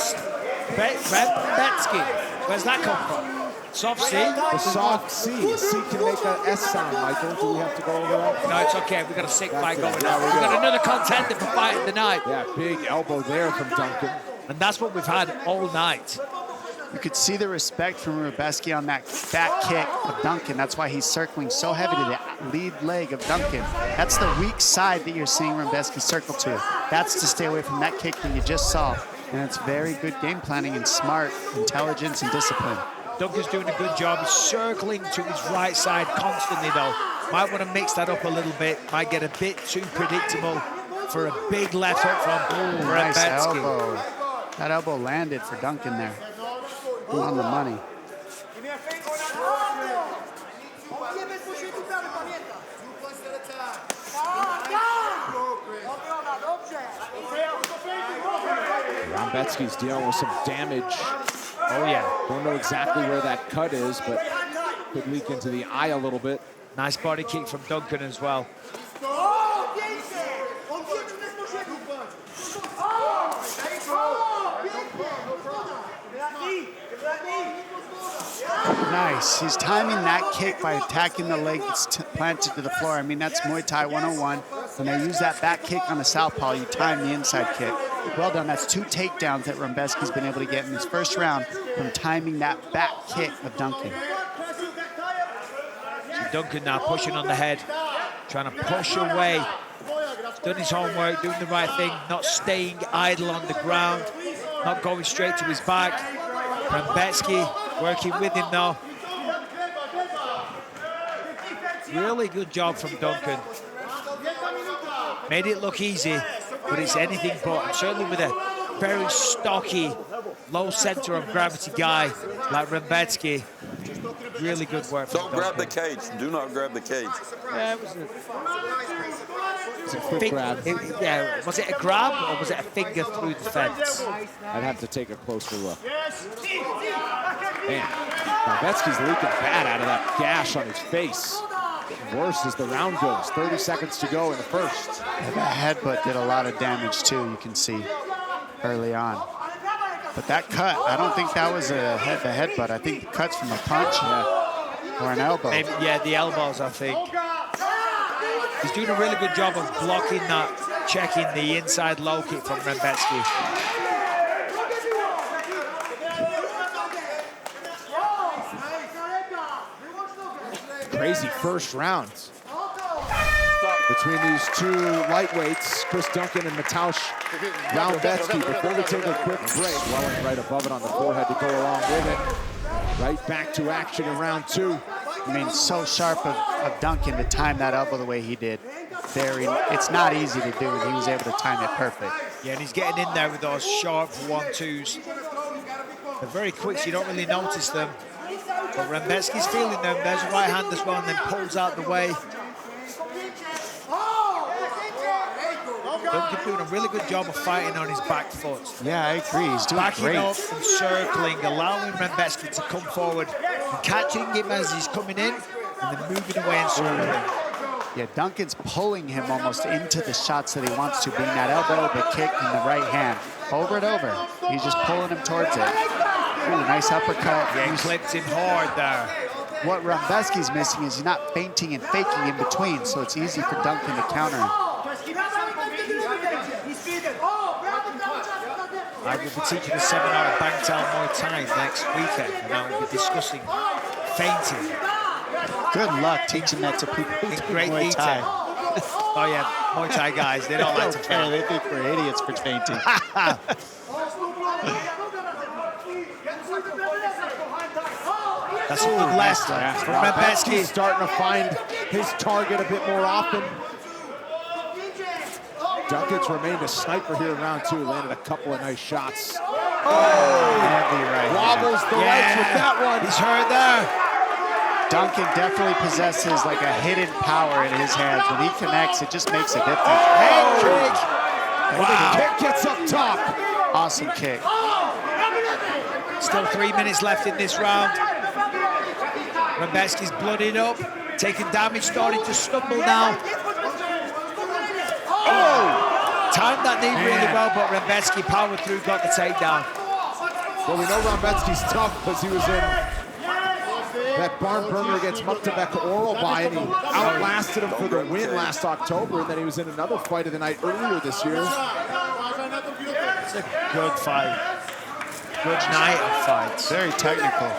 Rebecki? Where's that come from? Soft C? The soft C. C can make an S sound, Michael. Do we have to go over that? No, it's okay. We've got a sick fight going on. We've got another contender for fight of the night. Yeah, big elbow there from Duncan. And that's what we've had all night. You could see the respect from Rebecki on that back kick of Duncan. That's why he's circling so heavy to the lead leg of Duncan. That's the weak side that you're seeing Rebecki circle to. That's to stay away from that kick that you just saw. And it's very good game planning and smart intelligence and discipline. Duncan's doing a good job. He's circling to his right side constantly, though. Might want to mix that up a little bit. Might get a bit too predictable for a big left hook from Nice Rebecki. elbow. That elbow landed for Duncan there. On the money. Rebecki's dealing with some damage. Oh, yeah. Don't know exactly where that cut is, but could leak into the eye a little bit. Nice body kick from Duncan as well. Nice. He's timing that kick by attacking the leg that's planted to the floor. I mean, that's Muay Thai 101. When they use that back kick on the southpaw, you time the inside kick. Well done. That's 2 takedowns that Rebecki's been able to get in his first round from timing that back kick of Duncan. So Duncan now pushing on the head, trying to push away. Done his homework, doing the right thing, not staying idle on the ground, not going straight to his back. Rebecki working with him now. Really good job from Duncan. Made it look easy, but it's anything but. And certainly with a very stocky, low center of gravity guy like Rebecki, really good work from Duncan. Don't grab the cage. Do not grab the cage. Yeah, it was a quick grab. Yeah, was it a grab or was it a finger through the fence? I'd have to take a closer look. Man, Rebecki's leaking bad out of that gash on his face. Worse as the round goes. 30 seconds to go in the first. Yeah, that headbutt did a lot of damage too, you can see early on. But that cut, I don't think that was the headbutt. I think the cut's from a punch or an elbow. Maybe, yeah, the elbows, I think. He's doing a really good job of blocking that, checking the inside low kick from Rebecki. Crazy first rounds between these two lightweights, Chris Duncan and Mateusz Rebecki. Before we take a quick break, swelling right above it on the forehead to go along with it. Right back to action in round 2. I mean, so sharp of Duncan to time that elbow the way he did. It's not easy to do, and he was able to time it perfect. Yeah, and he's getting in there with those sharp 1-2s. They're very quick, so you don't really notice them. But Rebecki's feeling them. There's a right hand as well, and then pulls out the way. Duncan doing a really good job of fighting on his back foot. Yeah, I agree. He's doing Backing great. up and circling, allowing Rebecki to come forward, and catching him as he's coming in, and then moving away and circling. Yeah, Duncan's pulling him almost into the shots that he wants to, being that elbow, the kick, and the right hand. Over and over. He's just pulling him towards it. Really nice uppercut. Yeah, he clipped him hard there. What Rebecki's missing is he's not feinting and faking in between, so it's easy for Duncan to counter him. I will be teaching a seminar at Bangtan Muay Thai next weekend, and I will be discussing feinting. Good luck teaching that to people who in do great Muay Thai. detail. Oh yeah, Muay Thai guys, they don't like to faint. They think we're idiots for fainting. That's a good left from Rebecki. Starting to find his target a bit more often. Duncan's remained a sniper here in round 2. Landed a couple of nice shots. Heavy right Wobbles the legs with that one. He's hurt there. Duncan definitely possesses like a hidden power in his hands. When he connects, it just makes a difference. Head kick. Wow. Kick gets up top. Awesome kick. Still 3 minutes left in this round. Rebecki's bloodied up, taking damage, starting to stumble now. Oh! Timed that knee really well, but Rebecki powered through, got the takedown. Well, we know Rebecki's tough because he was in that barn burner against Motta oral by, and he outlasted him for the win last October, and then he was in another fight of the night earlier this year. It's a good fight. Good night of fights. Very technical.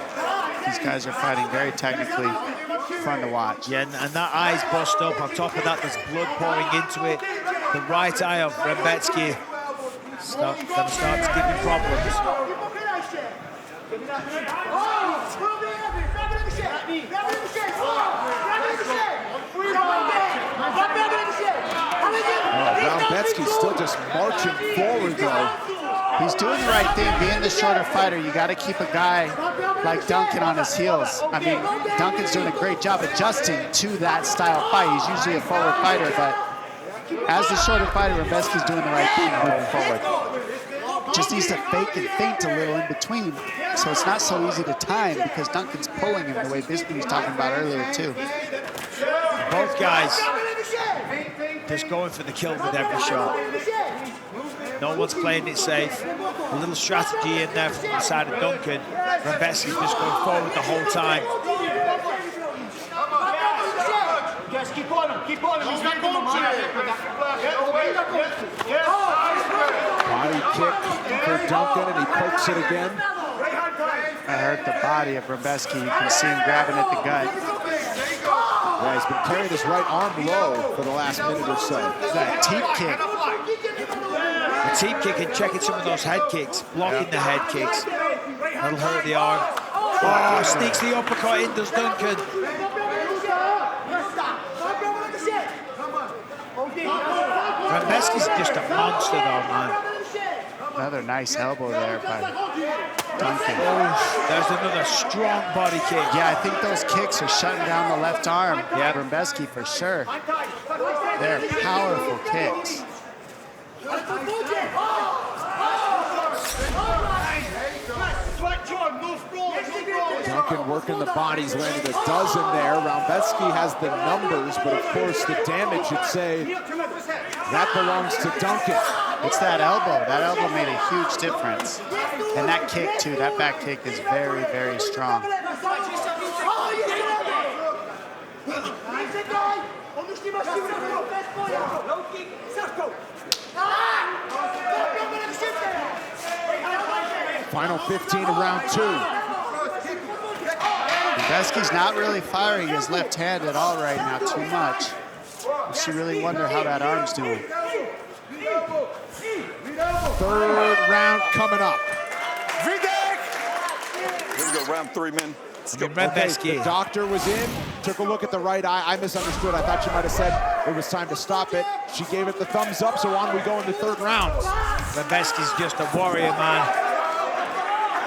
These guys are fighting very technically. Fun to watch. Yeah, and that eye's bust up. On top of that, there's blood pouring into it. The right eye of Rebecki gonna start to give him problems. Rebecki's still just marching forward, though. He's doing the right thing. Being the shorter fighter, you got to keep a guy like Duncan on his heels. I mean, Duncan's doing a great job adjusting to that style fight. He's usually a forward fighter, but as the shorter fighter, Rebecki's doing the right thing moving forward. Just needs to fake and feint a little in between, so it's not so easy to time because Duncan's pulling him the way Bisping was talking about earlier, too. Both guys just going for the kill with every shot. No one's playing it safe. A little strategy in there from the side of Duncan. Rebecki's just going forward the whole time. Just keep on him, keep on him. He's not going Body kick for Duncan, and he pokes it again. I hurt the body of Rebecki. You can see him grabbing at the gut. Yeah, he's been carrying his right arm low for the last minute or so. That teep kick. The teep kick and checking some of those head kicks, blocking the head kicks. That'll hurt the arm. Oh, sneaks the uppercut in, does Duncan. Rebecki's just a monster though, man. Another nice elbow there by Duncan. Oh, there's another strong body kick. Yeah, I think those kicks are shutting down the left arm. Yeah, Rebecki for sure. They're powerful kicks. Duncan working the bodies, landed a dozen there. Rebecki has the numbers, but of course the damage, you'd say, that belongs to Duncan. It's that elbow. That elbow made a huge difference. And that kick, too, that back kick is very, very strong. Final 15 of round 2. Rebecki's not really firing his left hand at all right now, too much. She really wonder how that arm's doing. Third round coming up. Here we go, round 3, men. Okay, the doctor was in, took a look at the right eye. I misunderstood. I thought she might have said it was time to stop it. She gave it the thumbs up, so on we go in the third round. Rebecki's just a warrior, man.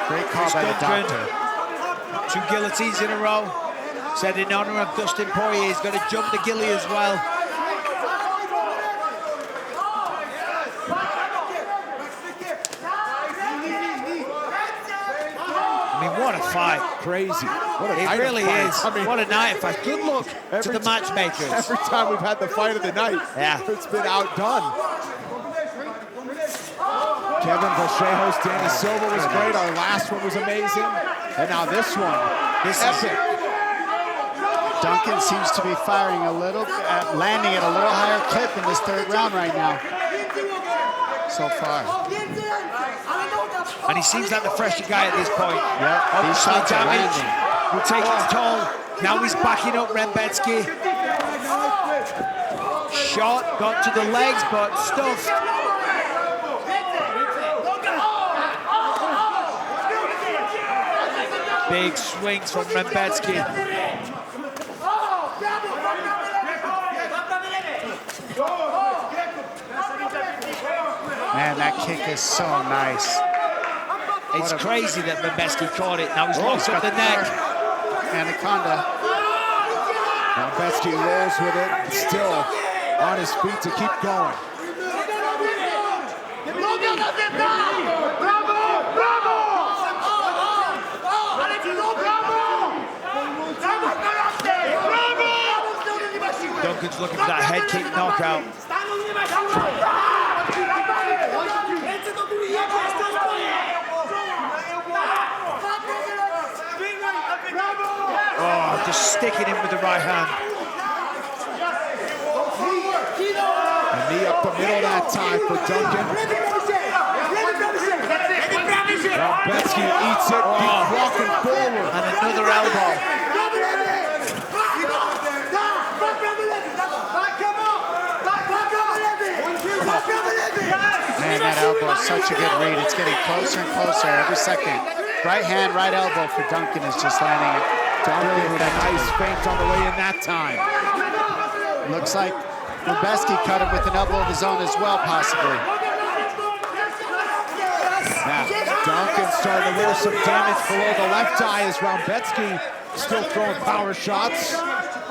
Great call by the doctor. 2 guillotines in a row. Said in honor of Dustin Poirier, he's going to jump the gilly as well. I mean, what a fight. Crazy. What a it night really of fights. is. I mean, what a night of fight. Good luck to the matchmakers. Every time we've had the fight of the night, it's been outdone. Kevin Vallejo's Danny Silva was great. Our last one was amazing. And now this one. This epic. Duncan seems to be firing a little, landing at a little higher clip in this third round right now. So far. And he seems like the fresher guy at this point. Yeah, these shots are landing. Will take its toll. Now he's backing up Rebecki. Shot, got to the legs, but stuffed. Big swings from Rebecki. Man, that kick is so nice. It's crazy that Rebecki caught it. Now he's locked up the neck. Anaconda. Rebecki rolls with it, still on his feet to keep going. Duncan's looking for that head kick knockout. Oh, just sticking him with the right hand. A knee up the middle that time for Duncan. Rebecki eats it, keeps walking forward. And another elbow. Man, that elbow is such a good read. It's getting closer and closer every second. Right hand, right elbow for Duncan is just landing it. Duncan with a nice feint on the way in that time. Looks like Rebecki cut him with an elbow of his own as well, possibly. Now, Duncan starting to wear some damage below the left eye as Rebecki still throwing power shots.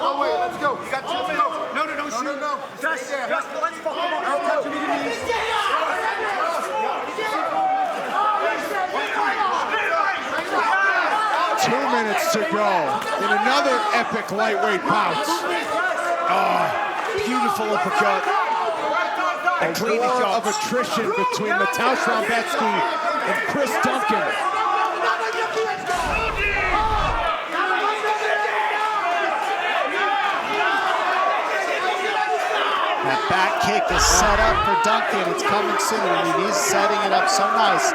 Oh, wait, let's go. You got 2 minutes. No, shoot. No. Just let's fuck him up. I'll touch him in the knees. 2 minutes to go in another epic lightweight bout. Oh, beautiful uppercut. A war of attrition between Mateusz Rebecki and Chris Duncan. That back kick is set up for Duncan. It's coming soon. I mean, he's setting it up so nice.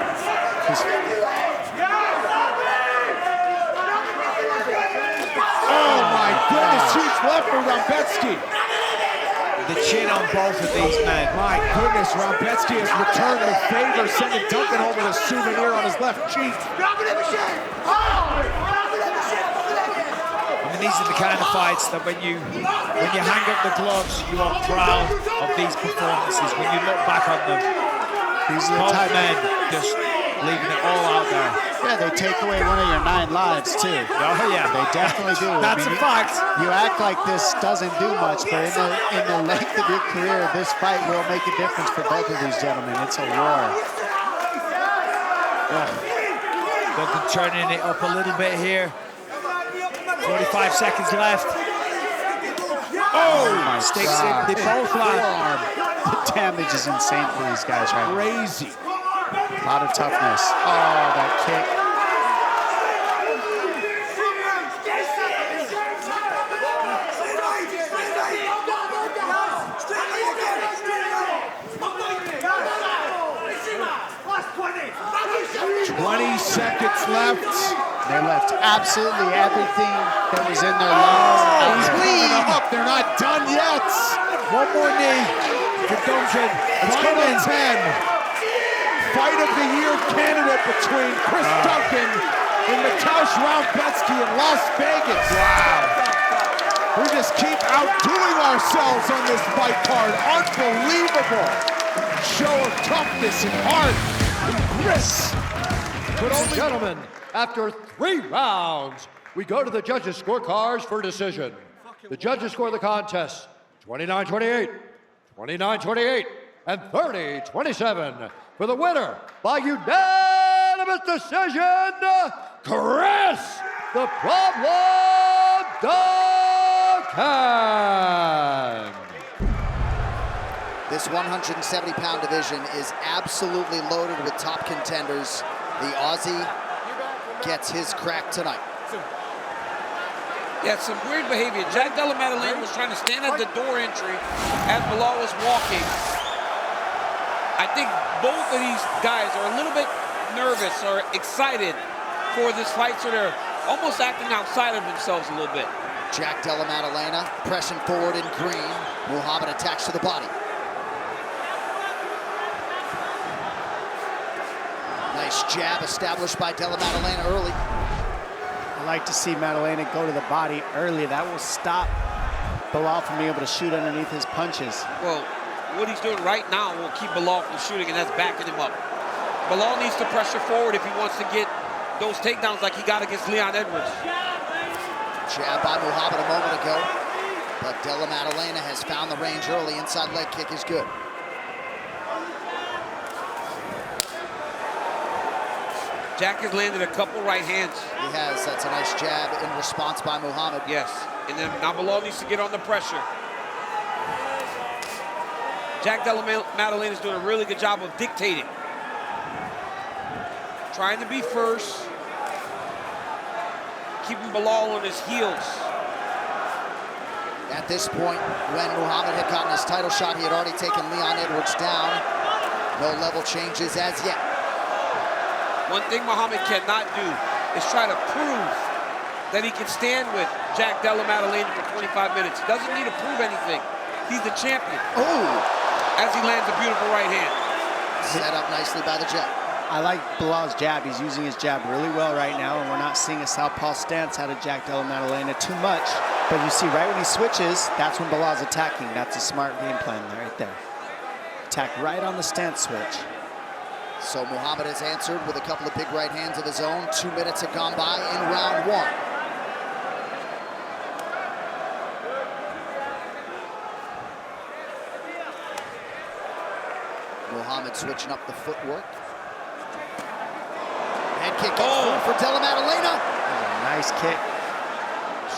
Oh my goodness, huge left for Rebecki. The chin on both of these men. My goodness, Rebecki has returned the favor, sending Duncan home with a souvenir on his left cheek. I mean, these are the kind of fights that when you hang up the gloves, you are proud of these performances. When you look back on them, these are the both type men just leaving it all out there. Yeah, they take away one of your 9 lives too. Oh yeah, they definitely do. That's a fact. You act like this doesn't do much, but in the length of your career, this fight will make a difference for both of these gentlemen. It's a war. Duncan turning it up a little bit here. 45 seconds left. Oh my sticks God. in. They both land. The damage is insane for these guys right now. Crazy. A lot of toughness. Oh, that kick. left. They left absolutely everything that was in their lungs. Clean up. They're not done yet. One more knee for Duncan. It's coming. 10. Fight of the year candidate between Chris Duncan and Rebecki in Las Vegas. Wow. We just keep outdoing ourselves on this fight card. Unbelievable show of toughness and heart and grit. Ladies and gentlemen, after 3 rounds, we go to the judges' scorecards for decision. The judges score the contest 29-28, 29-28, and 30-27. For the winner, by unanimous decision, Chris the Problem Duncan. This 170-pound division is absolutely loaded with top contenders. The Aussie gets his crack tonight. Yeah, some weird behavior. Jack Della was trying to stand at the door entry as Belal was walking. I think both of these guys are a little bit nervous or excited for this fight, so they're almost acting outside of themselves a little bit. Jack Della pressing forward in green. Muhammad attacks to the body. Nice jab established by Della early. I like to see Maddalena go to the body early. That will stop Belal from being able to shoot underneath his punches. Well, what he's doing right now will keep Belal from shooting, and that's backing him up. Belal needs to pressure forward if he wants to get those takedowns like he got against Leon Edwards. Jab by Muhammad a moment ago, but Della has found the range early. Inside leg kick is good. Jack has landed a couple right hands. He has. That's a nice jab in response by Muhammad. Yes, and then now Belal needs to get on the pressure. Jack Della is doing a really good job of dictating. Trying to be first. Keeping Belal on his heels. At this point, when Muhammad had gotten his title shot, he had already taken Leon Edwards down. No level changes as yet. One thing Muhammad cannot do is try to prove that he can stand with Jack Della for 25 minutes. He doesn't need to prove anything. He's the champion. Oh! As he lands a beautiful right hand. Set up nicely by the jab. I like Belal's jab. He's using his jab really well right now, and we're not seeing a southpaw stance out of Jack Della too much. But you see right when he switches, that's when Belal's attacking. That's a smart game plan right there. Attack right on the stance switch. So Muhammad has answered with a couple of big right hands of his own. 2 minutes have gone by in round one. Muhammad switching up the footwork. Head kick through for Della Nice kick.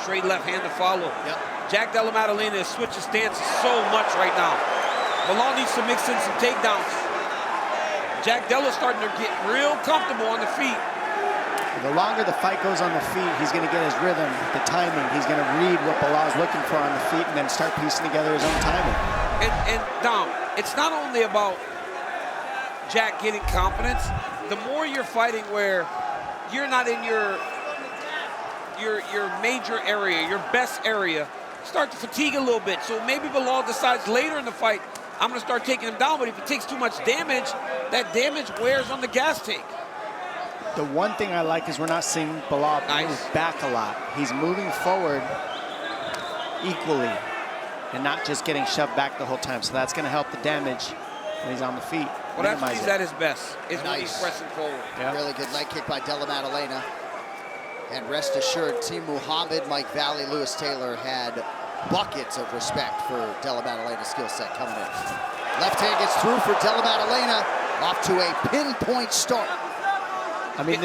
Straight left hand to follow. Yep. Jack Della is switching stances so much right now. Belal needs to mix in some takedowns. Jack Della's starting to get real comfortable on the feet. The longer the fight goes on the feet, he's going to get his rhythm, the timing. He's going to read what Belal's looking for on the feet and then start piecing together his own timing. And Dom, it's not only about Jack getting confidence. The more you're fighting where you're not in your major area, your best area, start to fatigue a little bit. So maybe Belal decides later in the fight, I'm going to start taking him down, but if he takes too much damage, that damage wears on the gas tank. The one thing I like is we're not seeing Belal move back a lot. He's moving forward equally and not just getting shoved back the whole time. So that's going to help the damage when he's on the feet. Well, that's when he's at his best, is when he's pressing forward. Yep. Really good leg kick by Della And rest assured, Team Muhammad, Mike Valley, Lewis Taylor had buckets of respect for Della skill set coming in. Left hand gets through for Della off to a pinpoint start. I mean,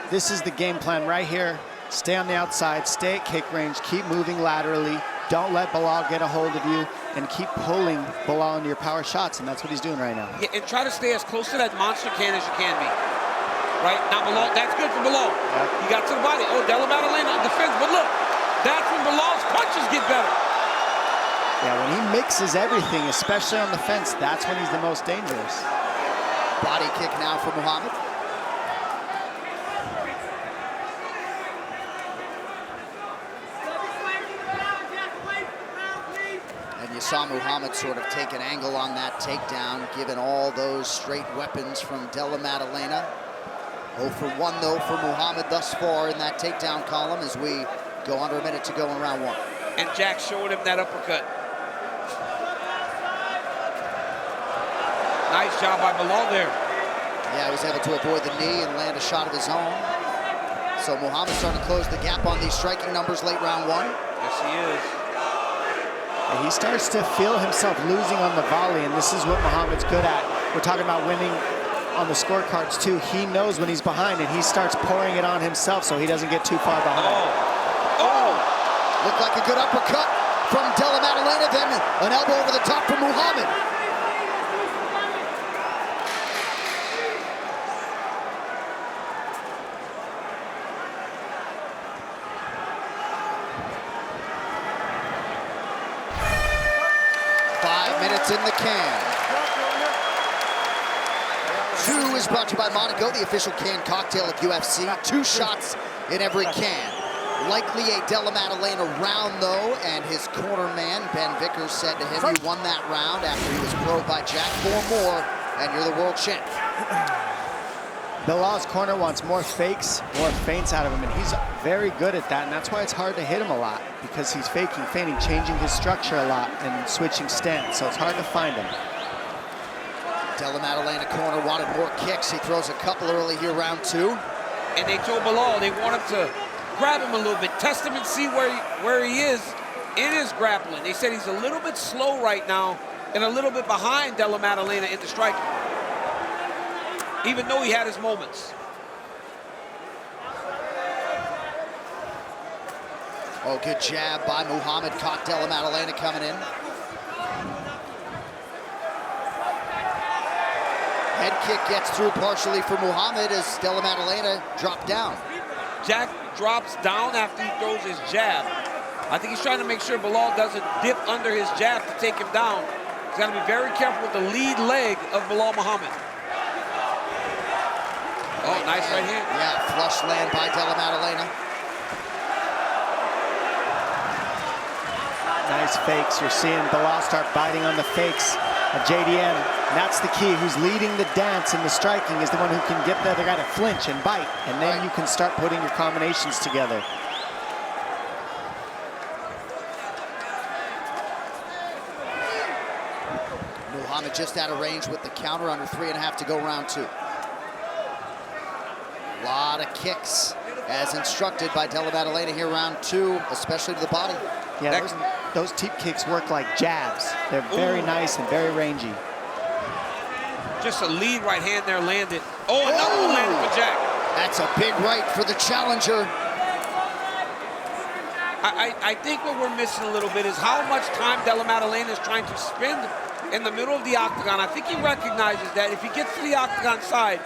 this is the game plan right here. Stay on the outside, stay at kick range, keep moving laterally. Don't let Belal get a hold of you and keep pulling Belal into your power shots, and that's what he's doing right now. Yeah, and try to stay as close to that monster can as you can be. Right, now Belal, that's good for Belal. Yep. He got to the body. Oh, Della on defense, but look, that's when Belal's punches get better. Yeah, when he mixes everything, especially on the fence, that's when he's the most dangerous. Body kick now for Muhammad. saw Muhammad sort of take an angle on that takedown, given all those straight weapons from Della Maddalena. 0 for 1, though, for Muhammad thus far in that takedown column as we go under a minute to go in round 1. And Jack showed him that uppercut. Nice job by Belal there. Yeah, he was able to avoid the knee and land a shot of his own. So Muhammad's starting to close the gap on these striking numbers late round 1. Yes, he is. And he starts to feel himself losing on the volley, and this is what Muhammad's good at. We're talking about winning on the scorecards too. He knows when he's behind, and he starts pouring it on himself so he doesn't get too far behind. Looked like a good uppercut from Della Maddalena, then an elbow over the top from Muhammad. In the can. 2 is brought to you by Monaco, the official canned cocktail of UFC. 2 shots in every can. Likely a Della Maddalena round, though, and his corner man, Ben Vickers, said to him, "You won that round after he was probed by Jack. 4 more, and you're the world champ." Bilal's corner wants more fakes, more feints out of him, and he's very good at that, and that's why it's hard to hit him a lot, because he's faking, feigning, changing his structure a lot, and switching stance, so it's hard to find him. Della Maddalena corner wanted more kicks. He throws a couple early here, round 2. And they told Belal they want him to grab him a little bit, test him and see where he is in his grappling. They said he's a little bit slow right now and a little bit behind Della Maddalena in the striking, even though he had his moments. Oh, good jab by Muhammad. Caught Della Maddalena coming in. Head kick gets through partially for Muhammad as Della Maddalena dropped down. Jack drops down after he throws his jab. I think he's trying to make sure Belal doesn't dip under his jab to take him down. He's got to be very careful with the lead leg of Belal Muhammad. Oh, nice right hand. Yeah, flush land by Della Maddalena. Nice fakes. You're seeing Belal start biting on the fakes of JDM. And that's the key. Who's leading the dance in the striking is the one who can get the other guy to flinch and bite. And then you can start putting your combinations together. Muhammad just out of range with the counter, under 3.5 to go round 2. A lot of kicks as instructed by Della Maddalena here round 2, especially to the body. Yeah, those teep kicks work like jabs. They're very nice and very rangy. Just a lead right hand there landed. Oh, another one landed for Jack. That's a big right for the challenger. I think what we're missing a little bit is how much time Della Maddalena is trying to spend in the middle of the octagon. I think he recognizes that if he gets to the octagon side,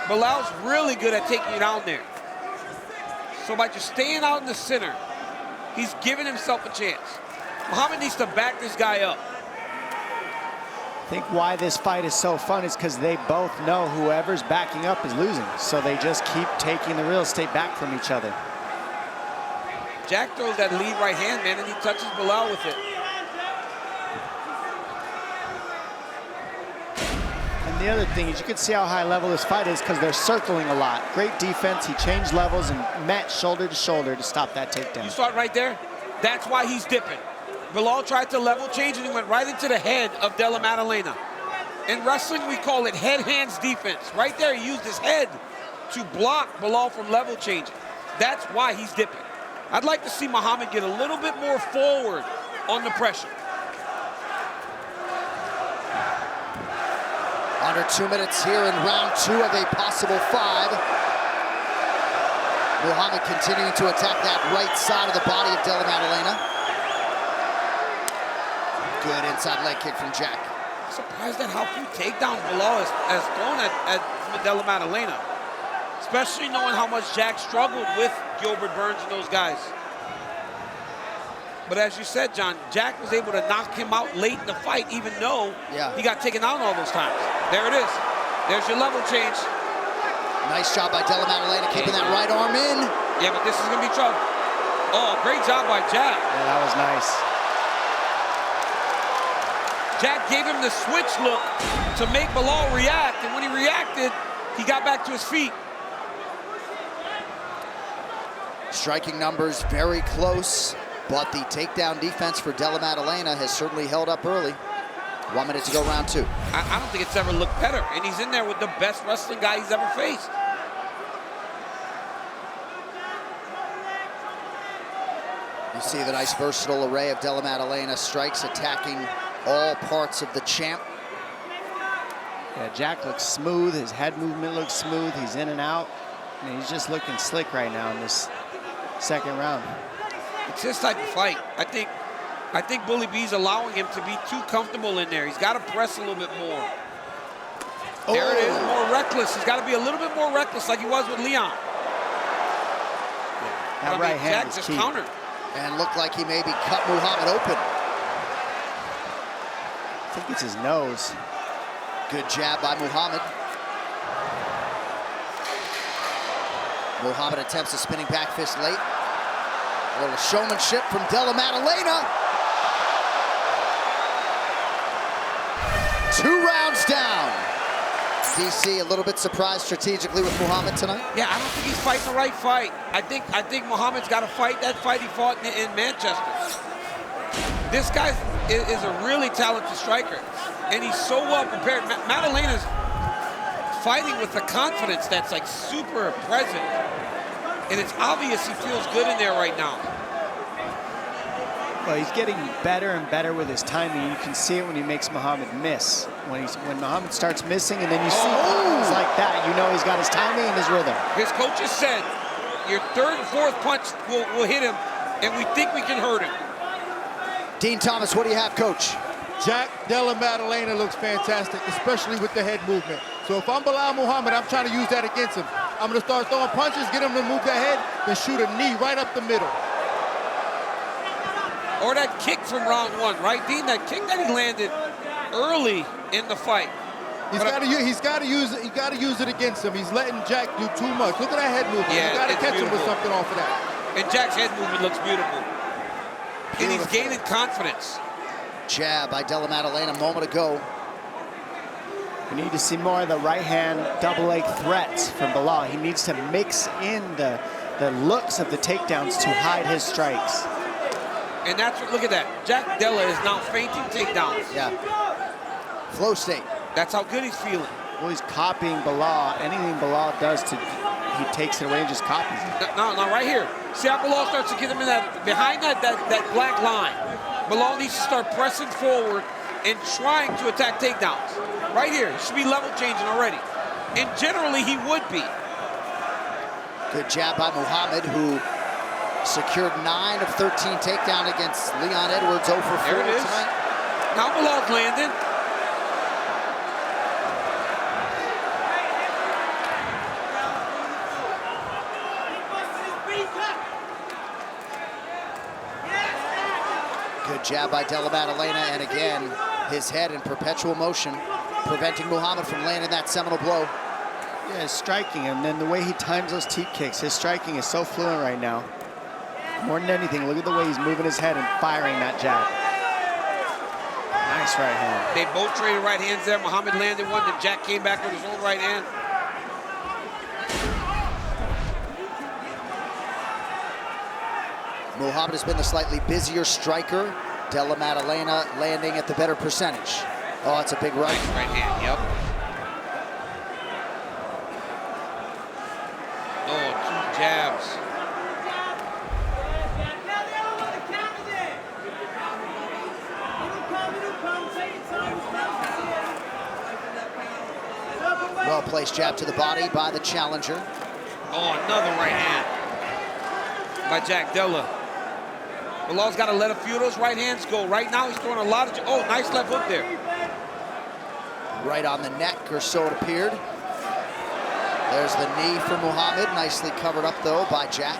Belal's really good at taking you down there. So by just staying out in the center, he's giving himself a chance. Muhammad needs to back this guy up. I think why this fight is so fun is because they both know whoever's backing up is losing. So they just keep taking the real estate back from each other. Jack throws that lead right hand, man, and he touches Belal with it. And the other thing is you can see how high level this fight is because they're circling a lot. Great defense. He changed levels and met shoulder to shoulder to stop that takedown. You saw it right there? That's why he's dipping. Belal tried to level change and he went right into the head of Della Maddalena. In wrestling, we call it head-hands defense. Right there, he used his head to block Belal from level changing. That's why he's dipping. I'd like to see Muhammad get a little bit more forward on the pressure. Under 2 minutes here in round 2 of a possible 5. Muhammad continuing to attack that right side of the body of Della Maddalena. Good inside leg kick from Jack. Surprised at how few takedowns Belal has thrown at Della Maddalena. Especially knowing how much Jack struggled with Gilbert Burns and those guys. But as you said, John, Jack was able to knock him out late in the fight, even though he got taken out all those times. There it is. There's your level change. Nice job by Della Maddalena, keeping that right arm in. Yeah, but this is going to be trouble. Oh, great job by Jack. Yeah, that was nice. Jack gave him the switch look to make Belal react, and when he reacted, he got back to his feet. Striking numbers very close, but the takedown defense for Della Maddalena has certainly held up early. 1 minute to go, round 2. I don't think it's ever looked better, and he's in there with the best wrestling guy he's ever faced. You see the nice versatile array of Della Maddalena strikes attacking all parts of the champ. Yeah, Jack looks smooth. His head movement looks smooth. He's in and out. And he's just looking slick right now in this second round. It's his type of fight. I think Bully B's allowing him to be too comfortable in there. He's got to press a little bit more. There it is, more reckless. He's got to be a little bit more reckless like he was with Leon. That right hand Jack is just key. countered. And looked like he maybe cut Muhammad open. I think it's his nose. Good jab by Muhammad. Muhammad attempts a spinning back fist late. A little showmanship from Della Maddalena. 2 rounds down. DC a little bit surprised strategically with Muhammad tonight. Yeah, I don't think he's fighting the right fight. I think Muhammad's got to fight that fight he fought in Manchester. This guy is a really talented striker, and he's so well prepared. Maddalena's fighting with a confidence that's like super present, and it's obvious he feels good in there right now. Well, he's getting better and better with his timing. You can see it when he makes Muhammad miss. When Muhammad starts missing, and then you see moves like that, you know he's got his timing and his rhythm. His coaches said your third and fourth punch will hit him, and we think we can hurt him. Dean Thomas, what do you have, Coach? Jack Della Maddalena looks fantastic, especially with the head movement. So if I'm Belal Muhammad, I'm trying to use that against him. I'm going to start throwing punches, get him to move that head, then shoot a knee right up the middle. Or that kick from round 1, right, Dean? That kick that he landed early in the fight. He's got to use it against him. He's letting Jack do too much. Look at that head movement. Yeah, you got to catch him with beautiful. something off of that. And Jack's head movement looks beautiful. And he's gaining confidence. Jab by Della Maddalena a moment ago. We need to see more of the right hand double leg threats from Belal. He needs to mix in the looks of the takedowns to hide his strikes. And that's what, look at that. Jack Della is now feinting takedowns. Yeah. Flow state. That's how good he's feeling. Well, he's copying Belal. Anything Belal does, he takes it away and just copies it. No, right here. See how Belal starts to get him in behind that black line. Belal needs to start pressing forward and trying to attack takedowns. Right here, he should be level changing already. And generally, he would be. Good jab by Muhammad, who secured 9 of 13 takedown against Leon Edwards, 0 for 4 there it is. tonight. Now Belal's landing. Good jab by Della Maddalena, and again, his head in perpetual motion, preventing Muhammad from landing that seminal blow. Yeah, his striking, and then the way he times those teep kicks, his striking is so fluent right now. More than anything, look at the way he's moving his head and firing that jab. Nice right hand. They both traded right hands there. Muhammad landed one, then Jack came back with his own right hand. Muhammad has been the slightly busier striker. Della Maddalena landing at the better percentage. Oh, it's a big right. Nice right hand, yep. Oh, 2 jabs. Well-placed jab to the body by the challenger. Oh, another right hand by Jack Della. Belal's got to let a few of those right hands go. Right now, he's throwing a lot of... Oh, nice left hook there. Right on the neck, or so it appeared. There's the knee for Muhammad. Nicely covered up, though, by Jack.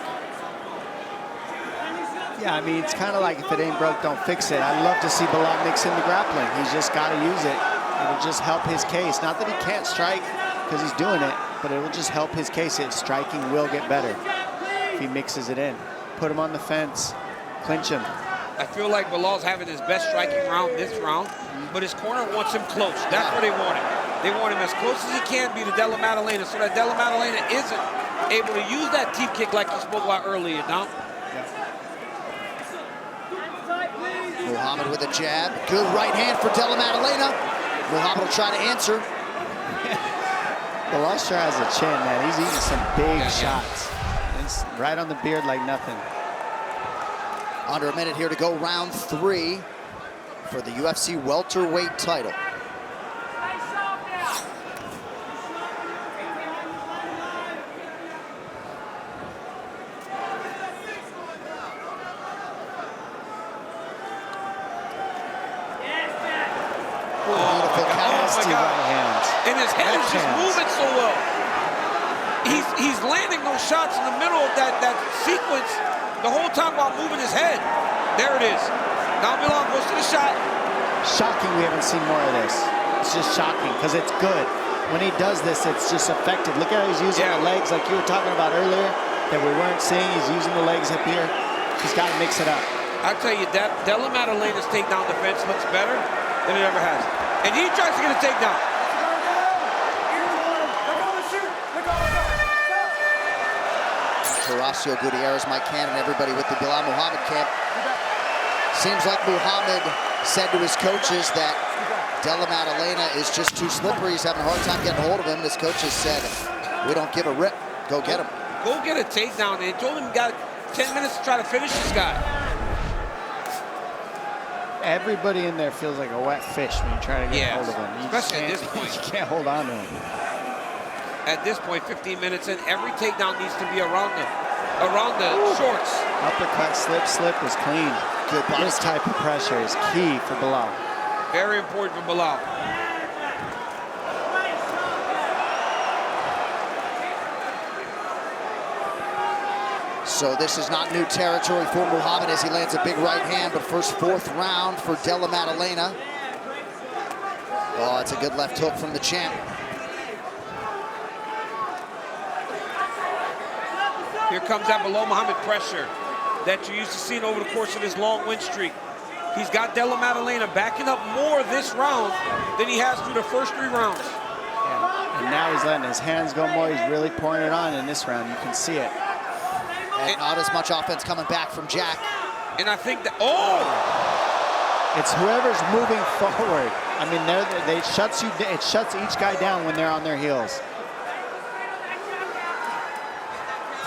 Yeah, I mean, it's kind of like if it ain't broke, don't fix it. I'd love to see Belal mix in the grappling. He's just got to use it. It'll just help his case. Not that he can't strike because he's doing it, but it will just help his case. His striking will get better if he mixes it in. Put him on the fence, clinch him. I feel like Bilal's having his best striking round this round, but his corner wants him close. That's where they want him. They want him as close as he can be to Della Maddalena so that Della Maddalena isn't able to use that teep kick like you spoke about earlier, Dom. Muhammad with a jab. Good right hand for Della Maddalena. Muhammad will try to answer. Bilal sure has a chin, man. He's eating some big shots. It's right on the beard like nothing. Under a minute here to go, round 3 for the UFC welterweight title. And his head is just moving so well. He's landing those shots in the middle of that sequence the whole time while moving his head. There it is. Now Bilal goes to the shot. Shocking we haven't seen more of this. It's just shocking because it's good. When he does this, it's just effective. Look at how he's using the legs like you were talking about earlier that we weren't seeing. He's using the legs up here. He's got to mix it up. I tell you, Della Maddalena's takedown defense looks better than it ever has. And he tries to get a takedown. Horacio Gutierrez, Mike Cannon, everybody with the Bilal Muhammad camp. Seems like Muhammad said to his coaches that Della Maddalena is just too slippery. He's having a hard time getting hold of him. His coaches said, we don't give a rip. Go get him. Go get a takedown. They told him he got 10 minutes to try to finish this guy. Everybody in there feels like a wet fish when you try to get hold of him. Especially at this point. You can't hold on to him. At this point, 15 minutes in, every takedown needs to be around the shorts. Uppercut, slip is clean. Good body. This type of pressure is key for Bilal. Very important for Bilal. So this is not new territory for Muhammad as he lands a big right hand, but first 4th round for Della Maddalena. Oh, it's a good left hook from the champ. Here comes that below Muhammad pressure that you're used to seeing over the course of this long win streak. He's got Della Maddalena backing up more this round than he has through the first 3 rounds. Yeah. And now he's letting his hands go more. He's really pouring it on in this round. You can see it. And not as much offense coming back from Jack. And I think that, it's whoever's moving forward. I mean, it shuts each guy down when they're on their heels.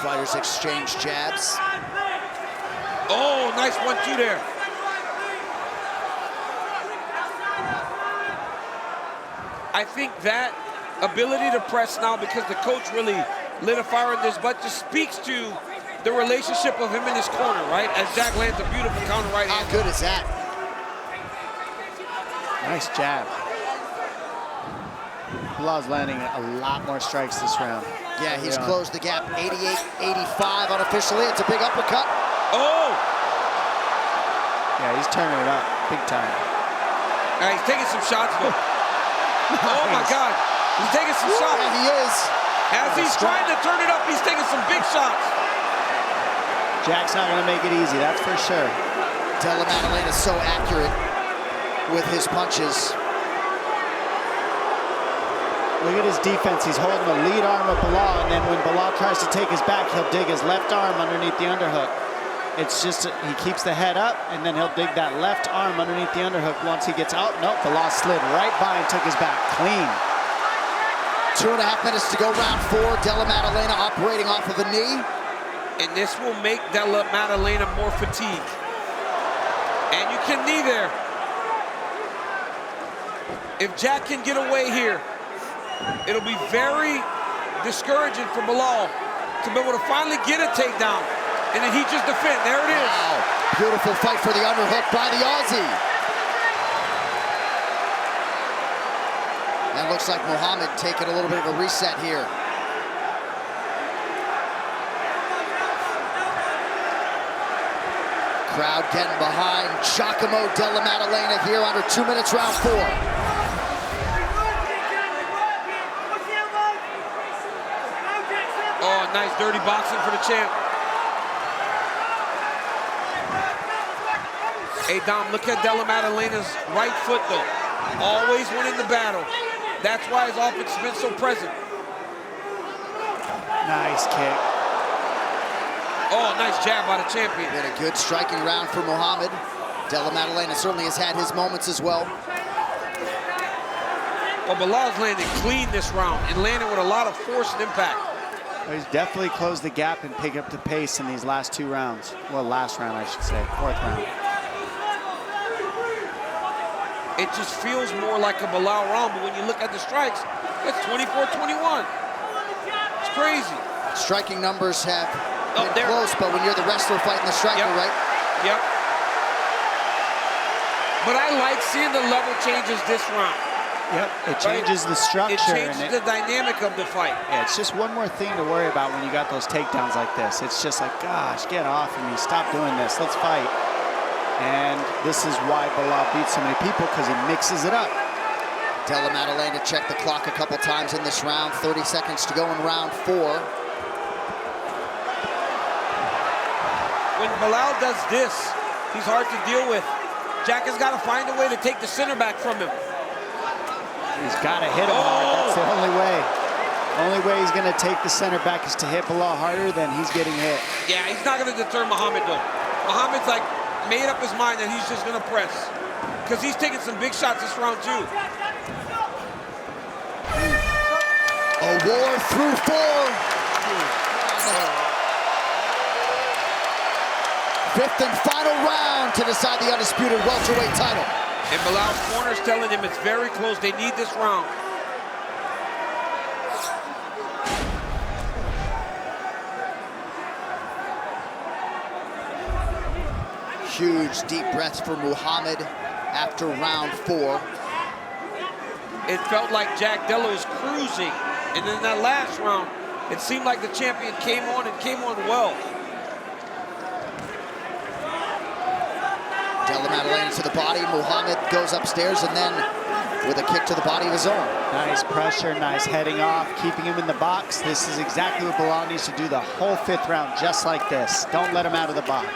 Fighters exchange jabs. Oh, nice 1-2 there. I think that ability to press now, because the coach really lit a fire in this butt, just speaks to the relationship of him in his corner, right? As Jack lands a beautiful counter right hand. How good is that? Nice jab. Bilal's landing a lot more strikes this round. Yeah, he's closed the gap 88-85 unofficially. It's a big uppercut. Oh! Yeah, he's turning it up big time. He's taking some shots, though. Oh, my God. He's taking some shots. Yeah, he is. As he's trying to turn it up, he's taking some big shots. Jack's not going to make it easy, that's for sure. Della Maddalena is so accurate with his punches. Look at his defense. He's holding the lead arm of Bilal, and then when Bilal tries to take his back, he'll dig his left arm underneath the underhook. It's just, he keeps the head up, and then he'll dig that left arm underneath the underhook once he gets out. Nope, Bilal slid right by and took his back clean. 2.5 minutes to go, round 4. Della Maddalena operating off of a knee. And this will make Della Maddalena more fatigued. And you can knee there. If Jack can get away here, it'll be very discouraging for Bilal to be able to finally get a takedown. And then he just defend. There it is. Wow. Beautiful fight for the underhook by the Aussie. And it looks like Muhammad taking a little bit of a reset here. Crowd getting behind Giacomo Della Maddalena here under 2 minutes, round 4. Oh, nice dirty boxing for the champ. Hey, Dom, look at Della Maddalena's right foot, though. Always winning the battle. That's why his offense has been so present. Nice kick. Oh, nice jab by the champion. Been a good striking round for Muhammad. Della Maddalena certainly has had his moments as well. Well, Bilal's landed clean this round and landed with a lot of force and impact. Well, he's definitely closed the gap and picked up the pace in these last 2 rounds. Well, last round, I should say, 4th round. It just feels more like a Bilal round, but when you look at the strikes, it's 24-21. It's crazy. Striking numbers have been close, but when you're the wrestler fighting the striker, right? Yep. But I like seeing the level changes this round. Yep, it changes the structure. It changes the dynamic of the fight. Yeah, it's just one more thing to worry about when you got those takedowns like this. It's just like, gosh, get off of me. Stop doing this. Let's fight. And this is why Bilal beats so many people, because he mixes it up. Della Maddalena checked the clock a couple times in this round. 30 seconds to go in round 4. When Bilal does this, he's hard to deal with. Jack has got to find a way to take the center back from him. He's got to hit him hard. That's the only way. Only way he's going to take the center back is to hit Bilal harder than he's getting hit. Yeah, he's not going to deter Muhammad, though. Muhammad's like made up his mind that he's just going to press, because he's taking some big shots this round, too. A war through 4. 5th and final round to decide the undisputed welterweight title. And Bilal's corner's telling him it's very close. They need this round. Huge deep breaths for Muhammad after round 4. It felt like Jack Della was cruising. And then that last round, it seemed like the champion came on and came on well. Della Maddalena to the body. Muhammad goes upstairs and then with a kick to the body of his own. Nice pressure, nice heading off, keeping him in the box. This is exactly what Bilal needs to do the whole 5th round, just like this. Don't let him out of the box.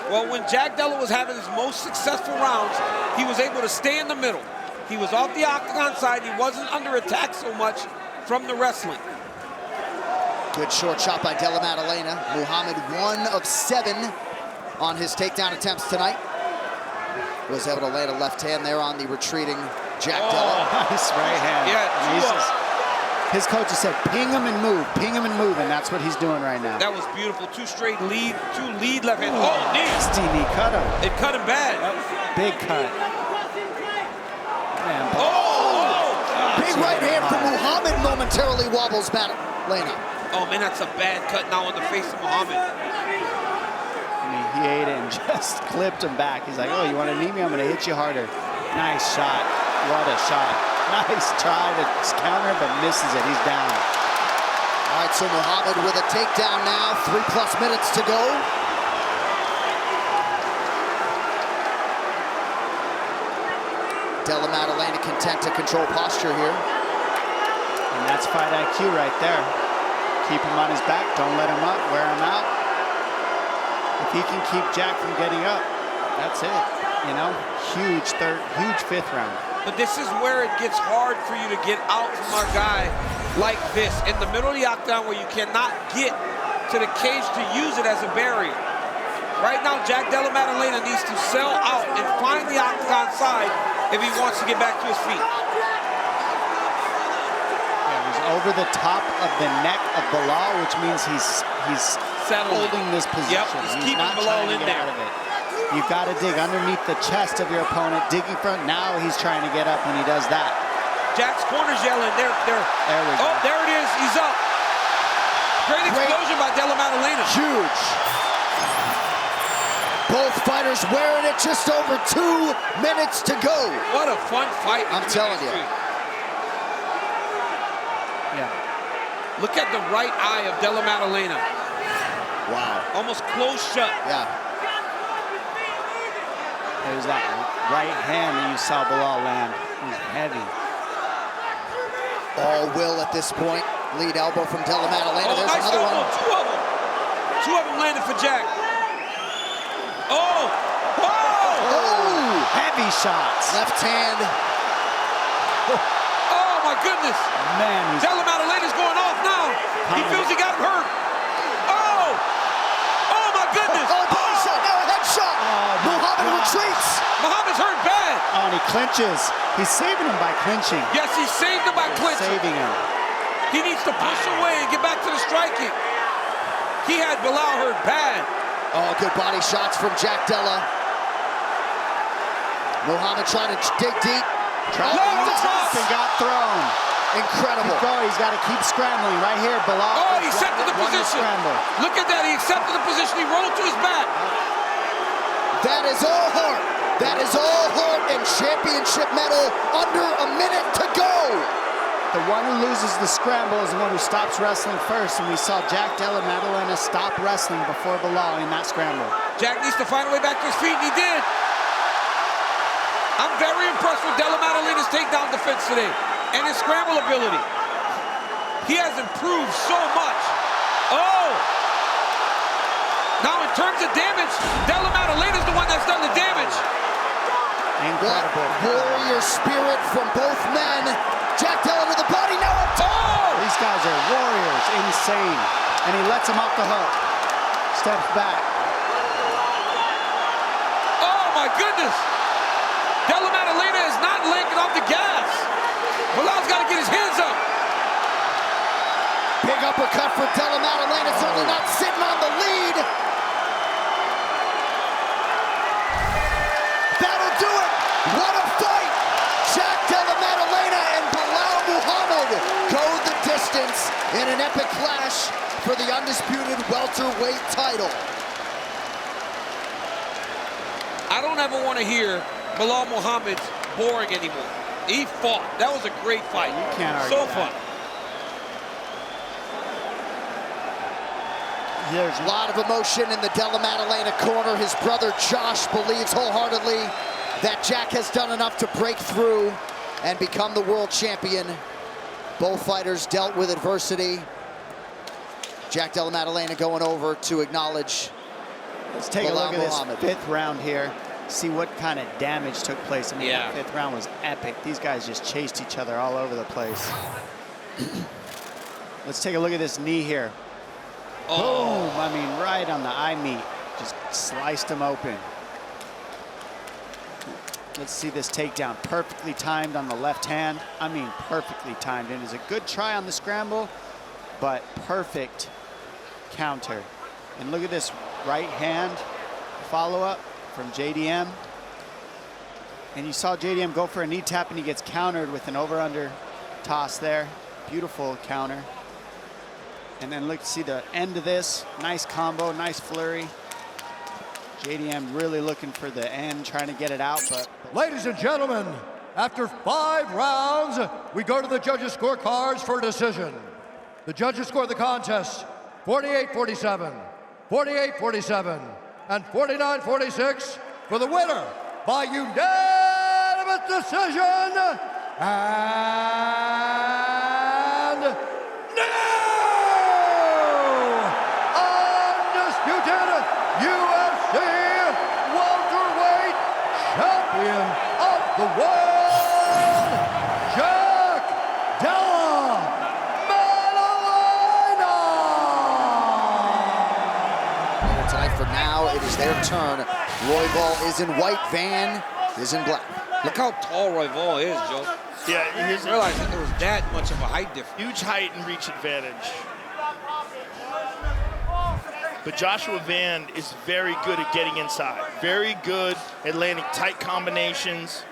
Well, when Jack Della was having his most successful rounds, he was able to stay in the middle. He was off the octagon side. He wasn't under attack so much from the wrestling. Good short shot by Della Maddalena. Muhammad 1 of 7 on his takedown attempts tonight. Was able to land a left hand there on the retreating Jack Della. Nice right hand. Yeah, his coach has said, ping him and move, and that's what he's doing right now. That was beautiful. 2 straight lead, 2 lead left hand. Oh, knee. Nasty knee, cut him. It cut him bad. Big cut. Man, big right hand from Muhammad momentarily wobbles Maddalena. Oh man, that's a bad cut now on the face of Muhammad. I mean, he ate it and just clipped him back. He's like, oh, you want to knee me? I'm going to hit you harder. Nice shot. What a shot. Nice try to counter, but misses it. He's down. All right, so Muhammad with a takedown now. 3+ minutes to go. Della Maddalena content to control posture here. And that's fight IQ right there. Keep him on his back. Don't let him up. Wear him out. If he can keep Jack from getting up, that's it. You know, huge 5th round. But this is where it gets hard for you to get out from a guy like this in the middle of the octagon where you cannot get to the cage to use it as a barrier. Right now, Jack Della Maddalena needs to sell out and find the octagon side if he wants to get back to his feet. Yeah, he's over the top of the neck of Bilal, which means he's holding this position. Yep, he's keeping not Bilal trying to in get there. out of it. You've got to dig underneath the chest of your opponent, digging front. Now he's trying to get up when he does that. Jack's corner's yelling. There we go. Oh, there it is. He's up. Great explosion by Della Maddalena. Huge. Both fighters wearing it, just over 2 minutes to go. What a fun fight. I'm telling you. Yeah. Look at the right eye of Della Maddalena. Wow. Almost closed shut. Yeah. There's that right hand that you saw Bilal land. He's heavy. All will at this point. Lead elbow from Della Maddalena. There's nice another elbow. one. 2 of them landed for Jack. Oh! Whoa! Heavy shots. Left hand. Oh my goodness. Man, he's Della Maddalena's going off now. He feels he got him hurt. Oh! Oh my goodness. Oh, body shot, now a headshot. Muhammad retreats. Muhammad's hurt bad. Oh, and he clinches. He's saving him by clinching. Yes, he saved him by clinching. Saving him. He needs to push away and get back to the striking. He had Bilal hurt bad. Oh, good body shots from Jack Della. Muhammad trying to dig deep. Tried to use the top and got thrown. Incredible. He's got to keep scrambling right here. Bilal. Oh, he accepted the position. Look at that, he accepted the position. He rolled to his back. That is all heart. That is all heart and championship medal under a minute to go. The one who loses the scramble is the one who stops wrestling first, and we saw Jack Della Maddalena stop wrestling before Bilal in that scramble. Jack needs to find a way back to his feet, and he did. I'm very impressed with Della Maddalena's takedown defense today and his scramble ability. He has improved so much. Oh! Now in terms of damage, Della Maddalena's the one that's done the damage. Incredible. Warrior spirit from both men. Jack Della with the body now up top. Oh! These guys are warriors, insane. And he lets him off the hook. Steps back. Oh my goodness! Della Maddalena is not linking off the gas. Bilal's got to get his hands up. Big uppercut for Della Maddalena, certainly not sitting on the lead. That'll do it. What a fight. Jack Della Maddalena and Bilal Muhammad go the distance in an epic clash for the undisputed welterweight title. I don't ever want to hear Bilal Muhammad's boring anymore. He fought. That was a great fight. You can't argue so that. fun. There's a lot of emotion in the Della Maddalena corner. His brother Josh believes wholeheartedly that Jack has done enough to break through and become the world champion. Both fighters dealt with adversity. Jack Della Maddalena going over to acknowledge Let's take Bilal a look at Muhammad. this 5th round here. See what kind of damage took place. I mean, Yeah. that 5th round was epic. These guys just chased each other all over the place. Let's take a look at this knee here. Oh. Boom! I mean, right on the eye meat. Just sliced him open. Let's see this takedown. Perfectly timed on the left hand. I mean, perfectly timed. It is a good try on the scramble, but perfect counter. And look at this right hand follow-up from JDM. And you saw JDM go for a knee tap, and he gets countered with an over-under toss there. Beautiful counter. And then look, see the end of this. Nice combo, nice flurry. JDM really looking for the end, trying to get it out, but... Ladies and gentlemen, after 5 rounds, we go to the judges' scorecards for a decision. The judges score the contest 48-47, 48-47, and 49-46 for the winner by unanimous decision. And now, undisputed UFC welterweight champion of the world, Jack Della Maddalena. Tonight for now, it is their turn. Royval is in white, Van is in black. Look how tall Royval is, Joe. Yeah, I didn't realize that there was that much of a height difference. huge height and reach advantage. But Joshua Van is very good at getting inside. Very good at landing tight combinations.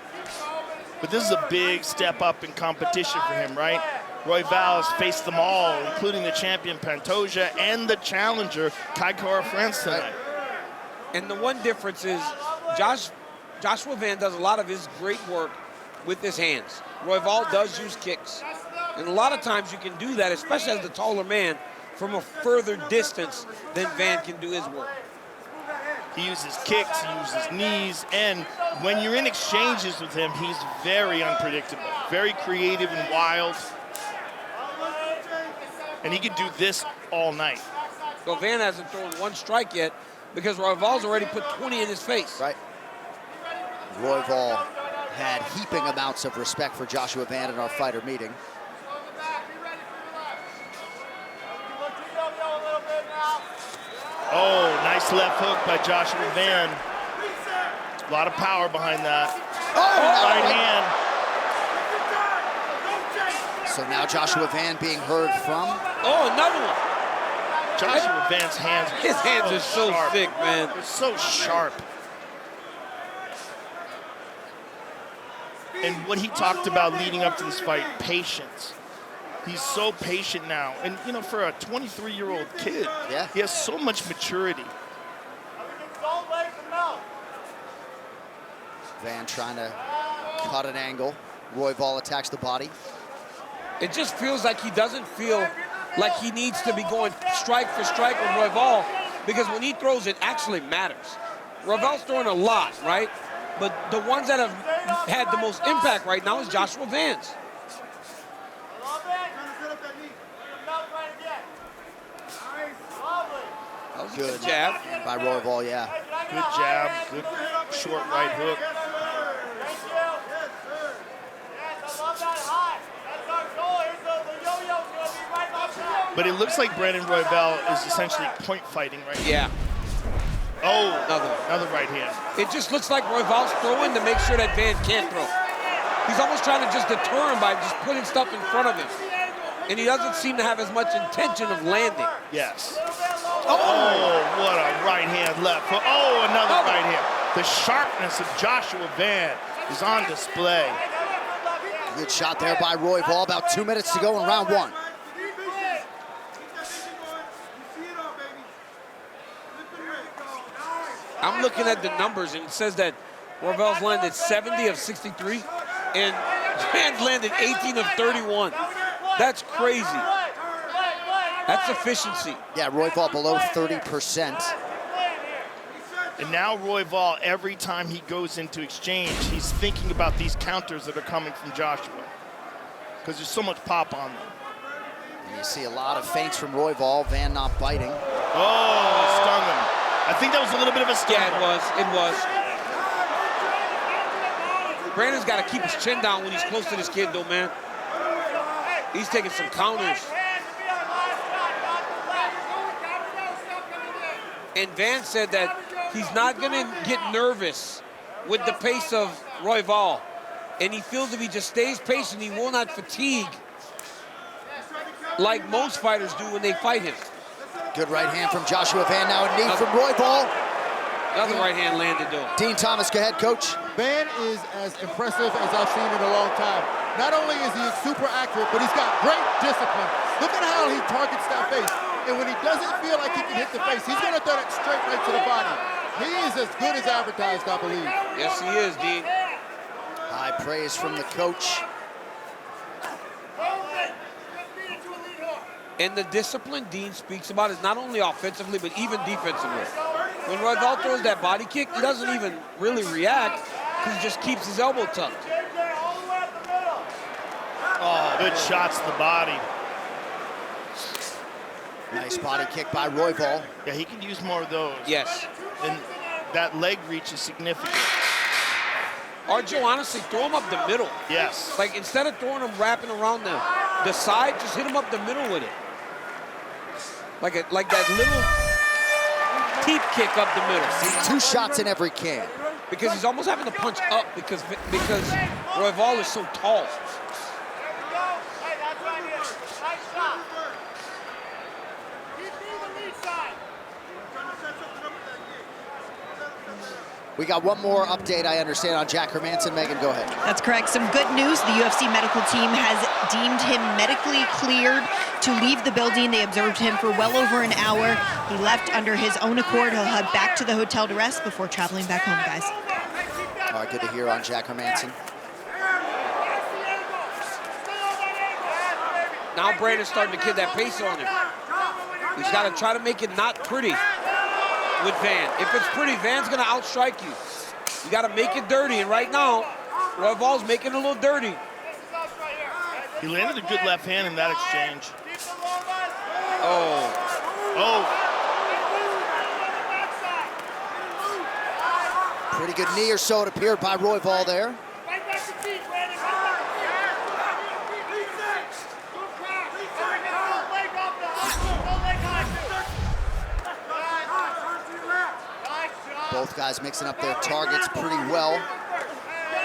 But this is a big step up in competition for him, right? Royval has faced them all, including the champion Pantoja and the challenger Kai Kara-France tonight. And the one difference is Joshua Van does a lot of his great work with his hands. Royval does use kicks. And a lot of times you can do that, especially as the taller man, from a further distance than Van can do his work. He uses kicks, he uses knees, and when you're in exchanges with him, he's very unpredictable, very creative and wild. And he can do this all night. So Van hasn't thrown one strike yet because Royval's already put 20 in his face. Right. Royval had heaping amounts of respect for Joshua Van in our fighter meeting. Oh, nice left hook by Joshua Van. A lot of power behind that. Right hand. So now Joshua Van being heard from. Oh, another one. Joshua Van's hands. His hands are so sharp. thick, man. They're so sharp. And what he talked about leading up to this fight, patience. He's so patient now. And, you know, for a 23-year-old kid, he has so much maturity. Van trying to cut an angle. Royval attacks the body. It just feels like he doesn't feel like he needs to be going strike for strike with Royval, because when he throws, it actually matters. Royval's throwing a lot, right? But the ones that have had the most impact right now is Joshua Van's. That was a good jab by Royval, yeah. Good jab, good short right hook. But it looks like Brandon Royval is essentially point fighting right now. Yeah. Oh, another right hand. It just looks like Royval's throwing to make sure that Van can't throw. He's almost trying to just deter him by just putting stuff in front of him. And he doesn't seem to have as much intention of landing. Yes. Oh, what a right hand left hook. Oh, another right hand. The sharpness of Joshua Van is on display. Good shot there by Royval. About 2 minutes to go in round one. I'm looking at the numbers, and it says that Royval's landed 70 of 63, and Van's landed 18 of 31. That's crazy. That's efficiency. Yeah, Royval below 30%. And now Royval, every time he goes into exchange, he's thinking about these counters that are coming from Joshua, because there's so much pop on them. And you see a lot of feints from Royval, Van not biting. Oh, stung him. I think that was a little bit of a stun. Yeah, it was. It was. Brandon's got to keep his chin down when he's close to this kid, though, man. He's taking some counters. And Van said that he's not going to get nervous with the pace of Royval. And he feels if he just stays patient, he will not fatigue like most fighters do when they fight him. Good right hand from Joshua Van, now a knee from Royval. Another right hand landed, though. Dean Thomas, go ahead, coach. Van is as impressive as I've seen in a long time. Not only is he super accurate, but he's got great discipline. Look at how he targets that face. And when he doesn't feel like he can hit the face, he's gonna throw that straight right to the body. He is as good as advertised, I believe. Yes, he is, Dean. High praise from the coach. And the discipline Dean speaks about is not only offensively, but even defensively. When Royval throws that body kick, he doesn't even really react, because he just keeps his elbow tucked. Oh, good shots to the body. Nice body kick by Royval. Yeah, he can use more of those. Yes. And that leg reach is significant. Or Joe, honestly, throw him up the middle. Yes. Like, instead of throwing him wrapping around the side, just hit him up the middle with it. Like that little teep kick up the middle. See, 2 shots in every can. Because he's almost having to punch up because Royval is so tall. We got one more update, I understand, on Jack Hermanson. Megan, go ahead. That's correct. Some good news. The UFC medical team has deemed him medically cleared to leave the building. They observed him for well over an hour. He left under his own accord. He'll head back to the hotel to rest before traveling back home, guys. All right, good to hear on Jack Hermanson. Now Brandon's starting to get that pace on him. He's got to try to make it not pretty with Van. If it's pretty, Van's gonna outstrike you. You gotta make it dirty, and right now, Royval's making it a little dirty. He landed a good left hand in that exchange. Pretty good knee or so, it appeared, by Royval there. Both guys mixing up their targets pretty well.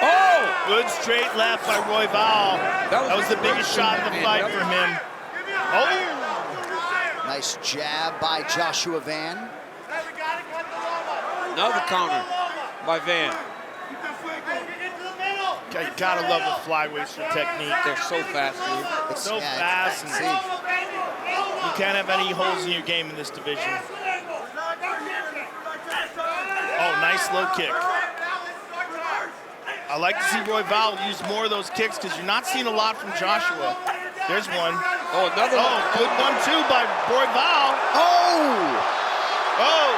Oh! Good straight left by Royval. That was the biggest shot in the fight from him. Oh! Nice jab by Joshua Van. Another counter by Van. You gotta love the flyweights for technique. They're so fast, dude. So fast. And you can't have any holes in your game in this division. Oh, nice low kick. I like to see Royval use more of those kicks because you're not seeing a lot from Joshua. There's one. Oh, another one. Oh, good one too by Royval. Oh! Oh!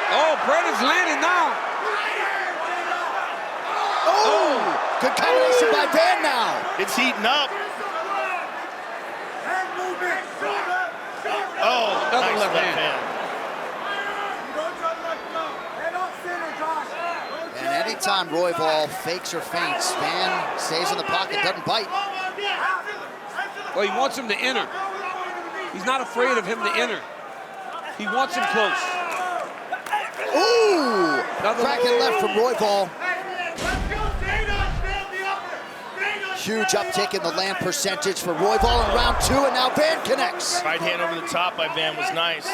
Oh, Brennan's landing now. Oh! Good combination by Van now. It's heating up. Oh, another nice left hand. And anytime Royval fakes or feints, Van stays in the pocket, doesn't bite. Well, he wants him to enter. He's not afraid of him to enter. He wants him close. Ooh! Cracking left from Royval. Huge uptick in the land percentage for Royval in round 2, and now Van connects. Right hand over the top by Van was nice.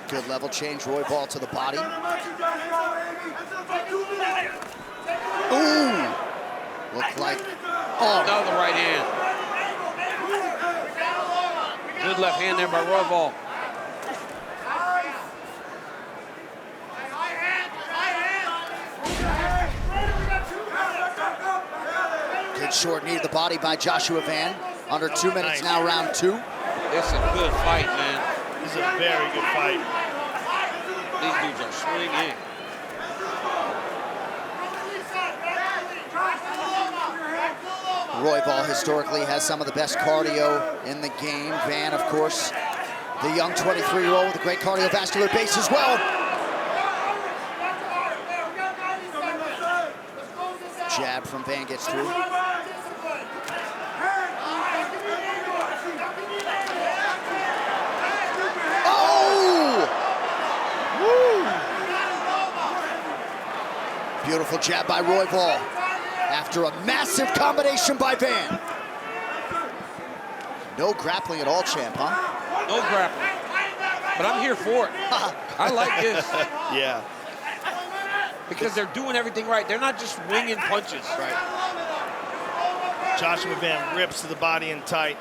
Good level change, Royval to the body. Ooh! Looked like, another right hand. Good left hand there by Royval. Good short knee to the body by Joshua Van. Under 2 minutes now, round 2. This is a good fight, man. This is a very good fight. These dudes are swinging. Royval historically has some of the best cardio in the game. Van, of course, the young 23-year-old with a great cardiovascular base as well. Jab from Van gets through. Oh! Woo! Beautiful jab by Royval after a massive combination by Van. No grappling at all, champ, huh? No grappling. But I'm here for it. I like this. Yeah. Because they're doing everything right. They're not just winging punches. Right. Joshua Van rips to the body and tight.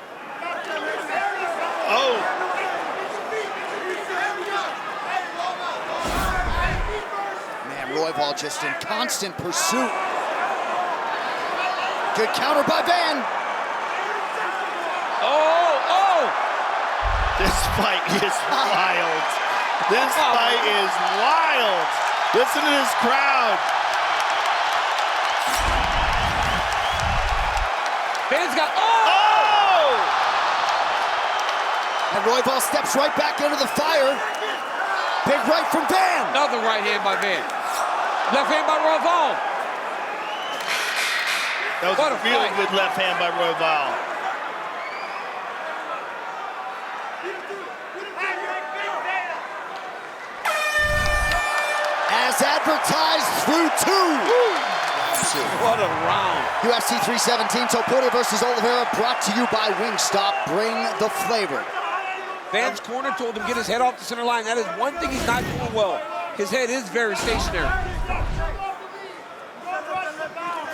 Oh! Man, Royval just in constant pursuit. Good counter by Van. Oh! This fight is wild. This fight is wild. Listen to this crowd. Van's got, And Royval steps right back into the fire. Big right from Van. Another right hand by Van. Left hand by Royval. That was a really good left hand by Royval. As advertised through 2. What a round. UFC 317, Topuria versus Oliveira, brought to you by Wingstop. Bring the flavor. Van's corner told him get his head off the center line. That is one thing he's not doing well. His head is very stationary.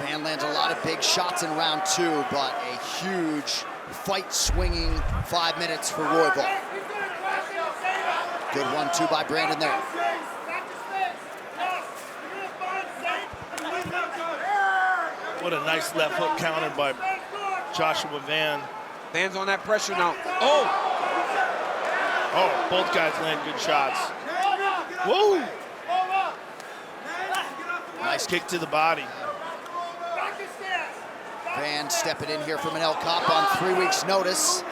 Van lands a lot of big shots in round 2, but a huge fight-swinging 5 minutes for Royval. Good 1-2 by Brandon there. What a nice left hook counter by Joshua Van. Van's on that pressure now. Oh, both guys land good shots. Whoa! Nice kick to the body. Van stepping in here from an El Cop on 3 weeks' notice.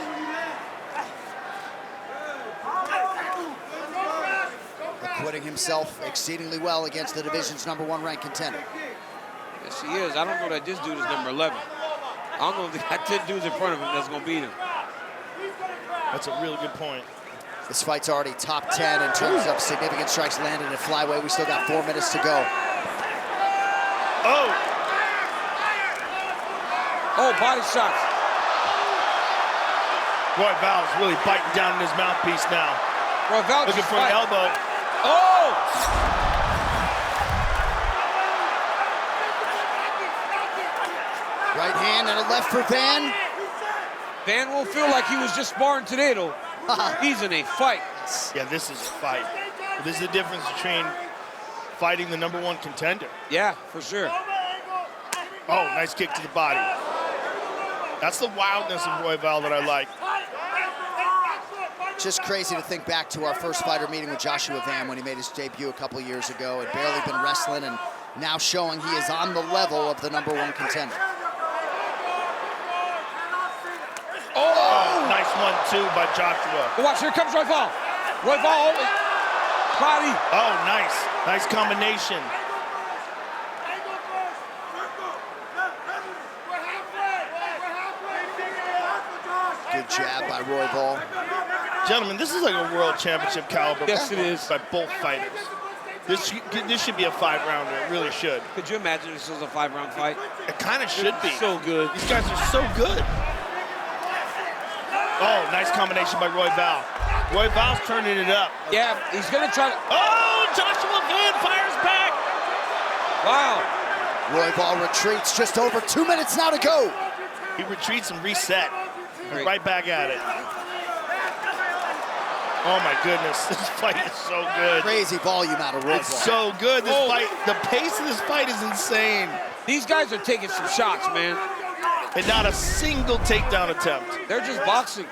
acquitting himself exceedingly well against the division's #1 ranked contender. Yes, he is. I don't know that this dude is number 11. I don't know if they got 10 dudes in front of him that's going to beat him. That's a really good point. This fight's already top 10 in terms of significant strikes landed at flyweight. We still got 4 minutes to go. Oh! Oh, body shots. Royval's really biting down in his mouthpiece now. Royval looking for an elbow. Oh! Right hand and a left for Van. Van won't feel like he was just sparring today, though. He's in a fight. Yeah, this is a fight. This is the difference between fighting the #1 contender. Yeah, for sure. Oh, nice kick to the body. That's the wildness of Royval that I like. Just crazy to think back to our first fighter meeting with Joshua Van when he made his debut a couple years ago. Had barely been wrestling and now showing he is on the level of the #1 contender. Oh, nice 1-2 by Joshua. Oh, watch, here comes Royval. Royval, body. Oh, nice. Nice combination. Good jab by Royval. Gentlemen, this is like a world championship caliber. Yes, it is. By both fighters. This should be a 5-rounder. It really should. Could you imagine this was a 5-round fight? It kind of should be. So good. These guys are so good. Oh, nice combination by Royval. Royval's turning it up. Yeah, he's gonna try to... Oh, Joshua Van fires back. Wow. Royval retreats, just over 2 minutes now to go. He retreats and reset. And right back at it. Oh my goodness, this fight is so good. Crazy volume out of Royval. It's so good. This fight, the pace of this fight is insane. These guys are taking some shots, man. And not a single takedown attempt. They're just boxing.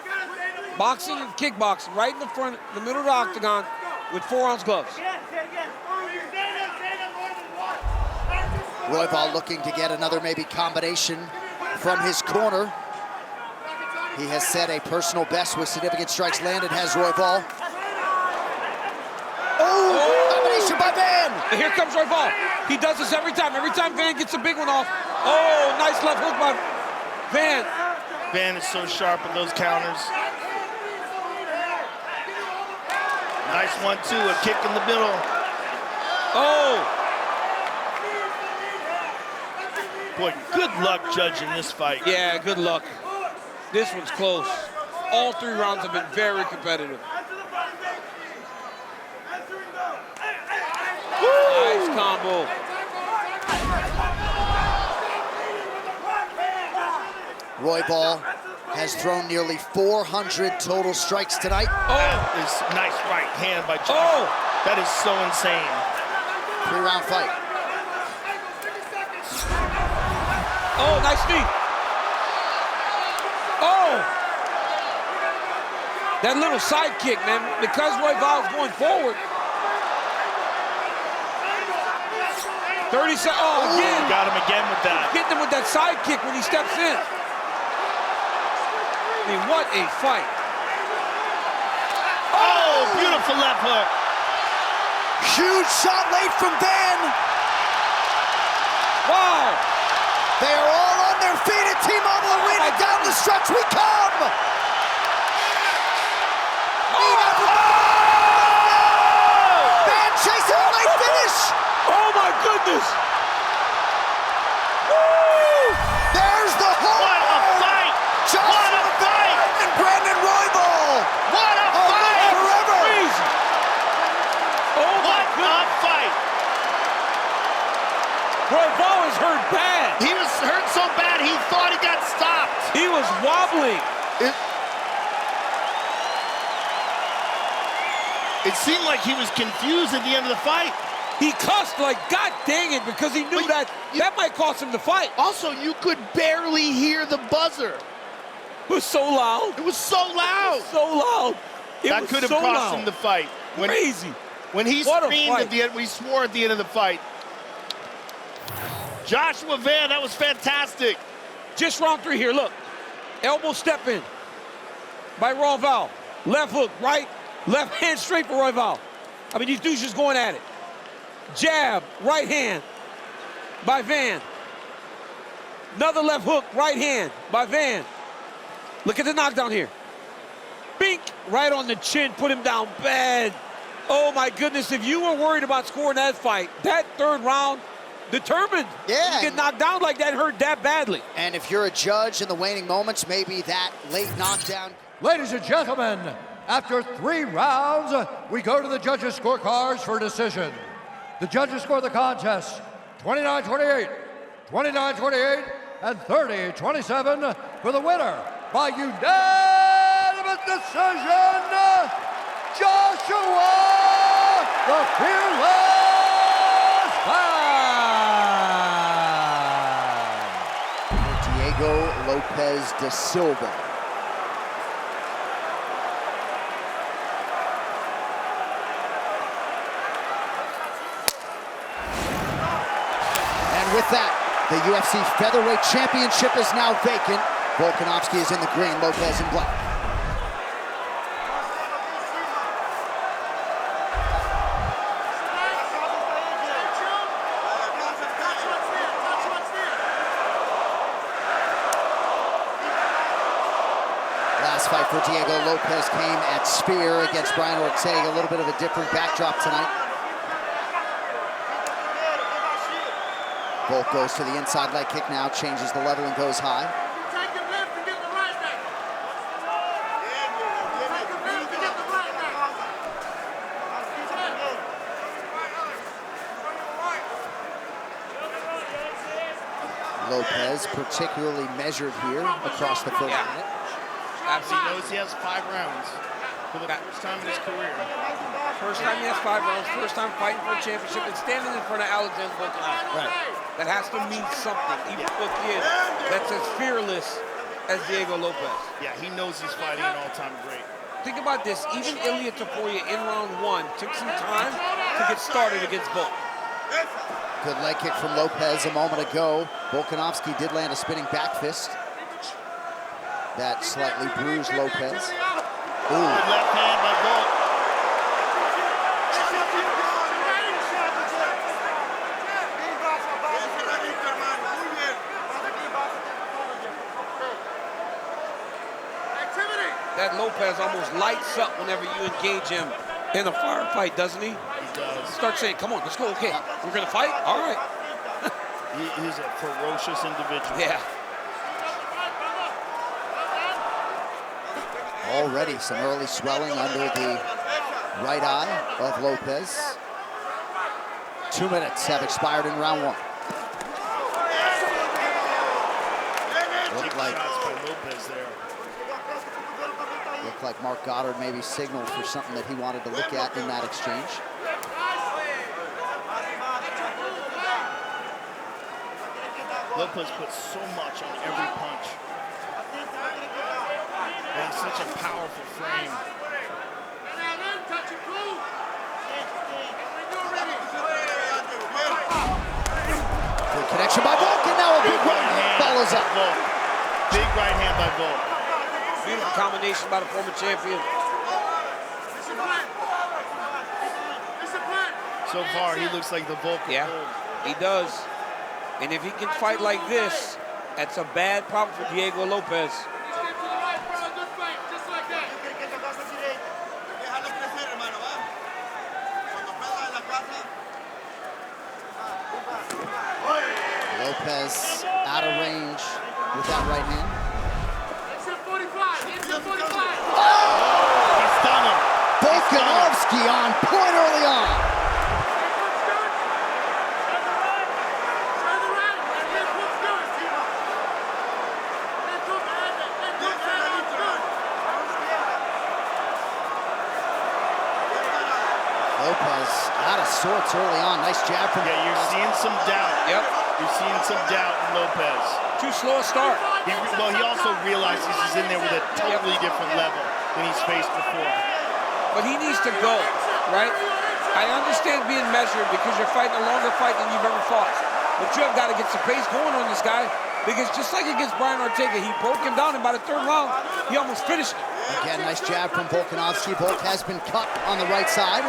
Boxing and kickboxing right in the front, the middle of the octagon with 4-ounce gloves. Royval looking to get another maybe combination from his corner. He has set a personal best with significant strikes landed, has Royval. Oh, combination by Van. And here comes Royval. He does this every time. Every time Van gets a big one off. Oh, nice left hook by Van. Van is so sharp with those counters. Nice 1-2, a kick in the middle. Oh. Boy, good luck judging this fight. Yeah, good luck. This one's close. All 3 rounds have been very competitive. Nice combo. Royval has thrown nearly 400 total strikes tonight. Oh, that is nice right hand by Joshua. Oh, that is so insane. 3-round fight. Oh, nice knee. Oh! That little side kick, man, because Royval's going forward. 30 seconds. Oh, again. Got him again with that. Getting him with that side kick when he steps in. I mean, what a fight. Oh, beautiful left hook. Huge shot late from Van. Wow. They are all on their feet at T-Mobile Arena. Down the stretch we come. Van chasing a late finish. Oh my goodness. Woo! There's the hole. What a fight. What a fight. And Brandon Royval. What a fight. Forever. Crazy. Oh my What a fight. Royval is hurt bad. He was hurt so bad he thought he got stopped. He was wobbling. It seemed like he was confused at the end of the fight. He cussed like, God dang it, because he knew that might cost him the fight. Also, you could barely hear the buzzer. It was so loud. It was so loud. So loud. That could have cost him the fight. Crazy. When he screamed at the end, when he swore at the end of the fight. Joshua Van, that was fantastic. Just round 3 here, look. Elbow step in by Royval. Left hook, right. Left hand straight for Royval. I mean, these dudes just going at it. Jab, right hand by Van. Another left hook, right hand by Van. Look at the knockdown here. Bink, right on the chin, put him down bad. Oh my goodness, if you were worried about scoring that fight, that third round, determined. Yeah. You get knocked down like that, hurt that badly. And if you're a judge in the waning moments, maybe that late knockdown. Ladies and gentlemen, after 3 rounds, we go to the judges' scorecards for decision. The judges score the contest 29-28, 29-28, and 30-27 for the winner by unanimous decision, Joshua the Fearless Man. Diego Lopes da Silva. And with that, the UFC Featherweight Championship is now vacant. Volkanovski is in the green, Lopes in black. Last fight for Diego Lopes came at Spear against Brian Ortega. A little bit of a different backdrop tonight. Volk goes to the inside leg kick now, changes the level and goes high. Lopes particularly measured here across the first minute. He knows he has 5 rounds for the first time in his career. First time he has 5 rounds, first time fighting for a championship and standing in front of Alexander Volkanovski. Right. That has to mean something, even for a kid that's as fearless as Diego Lopes. Yeah, he knows he's fighting an all-time great. Think about this, even Ilia Topuria in round 1 took some time to get started against Volk. Good leg kick from Lopes a moment ago. Volkanovski did land a spinning back fist. That slightly bruised Lopes. Ooh. Good left hand by Volk. That Lopes almost lights up whenever you engage him in a firefight, doesn't he? He does. Start saying, come on, let's go, okay. We're gonna fight? All right. He's a ferocious individual. Yeah. Already some early swelling under the right eye of Lopes. 2 minutes have expired in round 1. Looked like Mark Goddard maybe signaled for something that he wanted to look at in that exchange. Lopes puts so much on every punch. And he's such a powerful frame. Good connection by Volk, and now a big right hand follows up. Big right hand by Volk. Beautiful combination by the former champion. So far, he looks like the Volk. Yeah, he does. And if he can fight like this, that's a bad problem for Diego Lopes. Lopes out of range with that right hand. He's done him. Volkanovski on point early on. Lopes out of sorts early on. Nice jab from. Yeah, you're seeing some doubt. Yep. You're seeing some doubt in Lopes. Too slow a start. He also realizes he's in there with a totally different level than he's faced before. But he needs to go, right? I understand being measured because you're fighting a longer fight than you've ever fought. But you have got to get some pace going on this guy because just like against Brian Ortega, he broke him down, and by the 3rd round, he almost finished him. Again, nice jab from Volkanovski. Volk has been cut on the right side.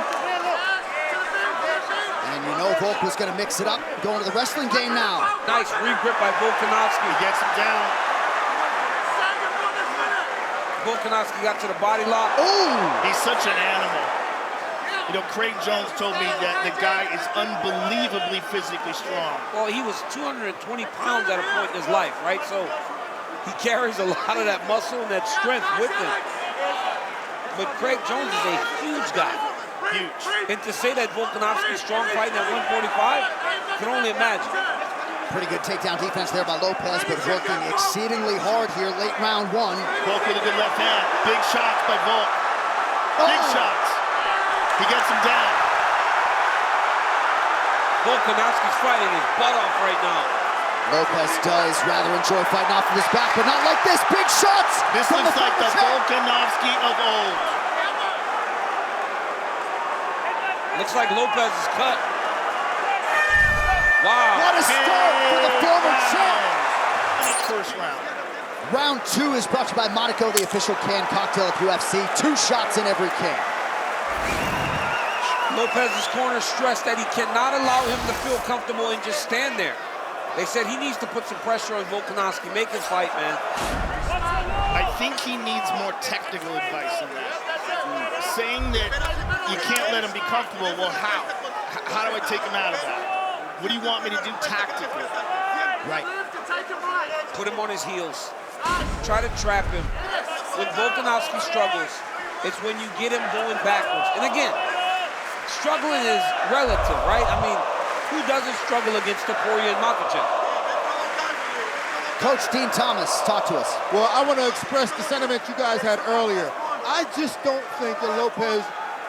You know Volk was going to mix it up, going to the wrestling game now. Nice re-grip by Volkanovski. He gets him down. Volkanovski got to the body lock. Ooh! He's such an animal. You know, Craig Jones told me that the guy is unbelievably physically strong. Well, he was 220 pounds at a point in his life, right? So he carries a lot of that muscle and that strength with him. But Craig Jones is a huge guy. Huge. And to say that Volkanovski's strong fighting at 145, you can only imagine. Pretty good takedown defense there by Lopes, but working exceedingly hard here late round one. Volk with a good left hand. Big shots by Volk. Big shots. He gets him down. Volkanovski's fighting his butt off right now. Lopes does rather enjoy fighting off of his back, but not like this. Big shots! This looks like the Volkanovski of old. Looks like Lopes is cut. Wow. What a start for the former champ! First round. Round two is brought to you by Monaco, the official canned cocktail of UFC. 2 shots in every can. Lopes' corner stressed that he cannot allow him to feel comfortable and just stand there. They said he needs to put some pressure on Volkanovski, make his fight, man. I think he needs more technical advice than that. Saying that you can't let him be comfortable, well, how? How do I take him out of that? What do you want me to do tactically? Right. Put him on his heels. Try to trap him. When Volkanovski struggles, it's when you get him going backwards. And again, struggling is relative, right? I mean, who doesn't struggle against Topuria and Makhachev? Coach Dean Thomas, talk to us. Well, I want to express the sentiment you guys had earlier. I just don't think that Lopes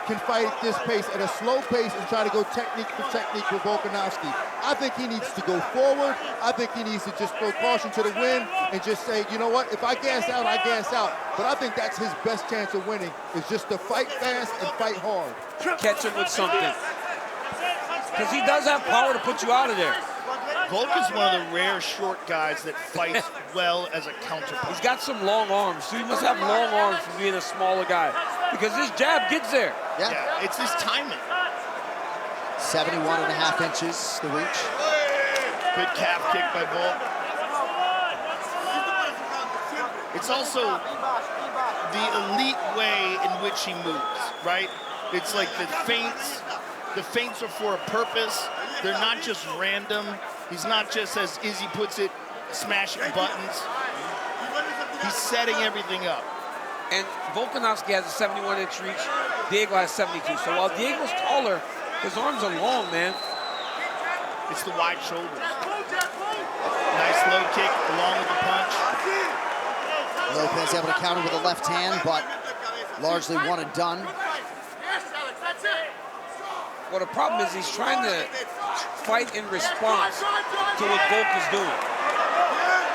can fight at this pace, at a slow pace, and try to go technique for technique with Volkanovski. I think he needs to go forward. I think he needs to just throw caution to the wind and just say, you know what, if I gas out, I gas out. But I think that's his best chance of winning, is just to fight fast and fight hard. Catch him with something. Because he does have power to put you out of there. Volk is one of the rare short guys that fights well as a counterpuncher. He's got some long arms, so he must have long arms for being a smaller guy. Because this jab gets there. Yeah, it's his timing. 71.5 inches, the reach. Good calf kick by Volk. It's also the elite way in which he moves, right? It's like the feints. The feints are for a purpose. They're not just random. He's not just, as Izzy puts it, smashing buttons. He's setting everything up. And Volkanovski has a 71-inch reach. Diego has 72. So while Diego's taller, his arms are long, man. It's the wide shoulders. Nice low kick along with the punch. Lopes able to counter with a left hand, but largely one and done. Well, the problem is he's trying to fight in response to what Volk is doing.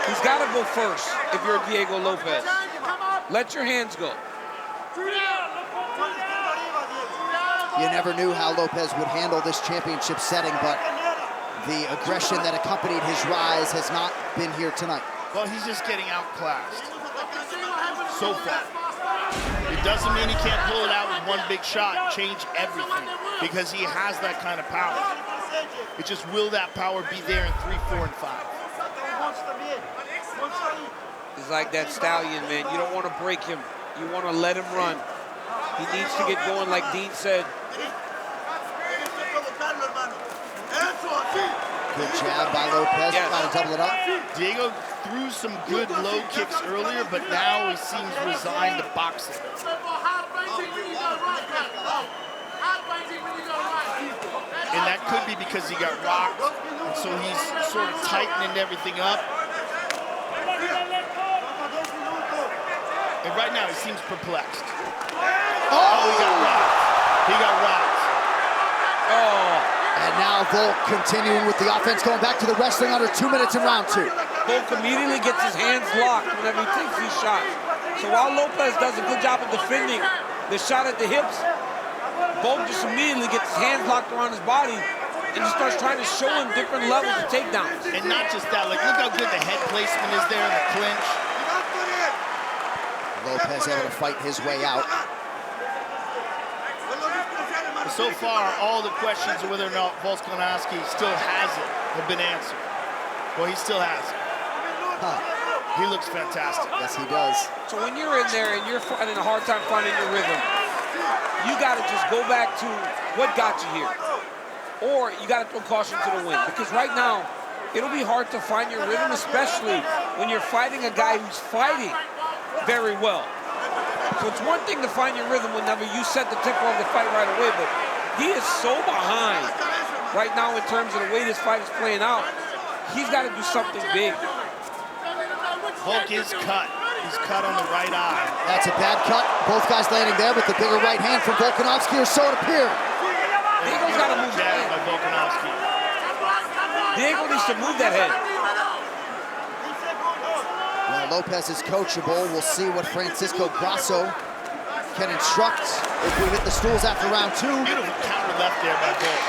He's got to go first if you're Diego Lopes. Let your hands go. You never knew how Lopes would handle this championship setting, but the aggression that accompanied his rise has not been here tonight. Well, he's just getting outclassed so far. It doesn't mean he can't pull it out with one big shot and change everything, because he has that kind of power. It just, will that power be there in 3, 4, and 5? He's like that stallion, man. You don't want to break him. You want to let him run. He needs to get going, like Dean said. Good jab by Lopes, yes. Trying to double it up. Diego threw some good low kicks earlier, but now he seems resigned to boxing. And that could be because he got rocked, and so he's sort of tightening everything up. And right now he seems perplexed. Oh, he got rocked. He got rocked. Oh. And now Volk continuing with the offense, going back to the wrestling under 2 minutes in round 2. Volk immediately gets his hands locked whenever he takes these shots. So while Lopes does a good job of defending the shot at the hips, Volk just immediately gets his hands locked around his body and just starts trying to show him different levels of takedowns. And not just that, like, look how good the head placement is there in the clinch. Lopes able to fight his way out. so far, all the questions of whether or not Volkanovski still has it have been answered. Well, he still has it. He looks fantastic. Yes, he does. So when you're in there and you're finding a hard time finding your rhythm, you got to just go back to what got you here. Or you got to throw caution to the wind. Because right now, it'll be hard to find your rhythm, especially when you're fighting a guy who's fighting very well. So it's one thing to find your rhythm whenever you set the tempo of the fight right away, but he is so behind right now in terms of the way this fight is playing out. He's got to do something big. Volk is cut. He's cut on the right eye. That's a bad cut. Both guys landing there with the bigger right hand from Volkanovski, or so it appeared. Diego's got to move that head. By Volkanovski. Diego needs to move that head. Well, Lopes is coachable. We'll see what Francisco Grasso can instruct if we hit the stools after round 2. Beautiful counter left there by Volk.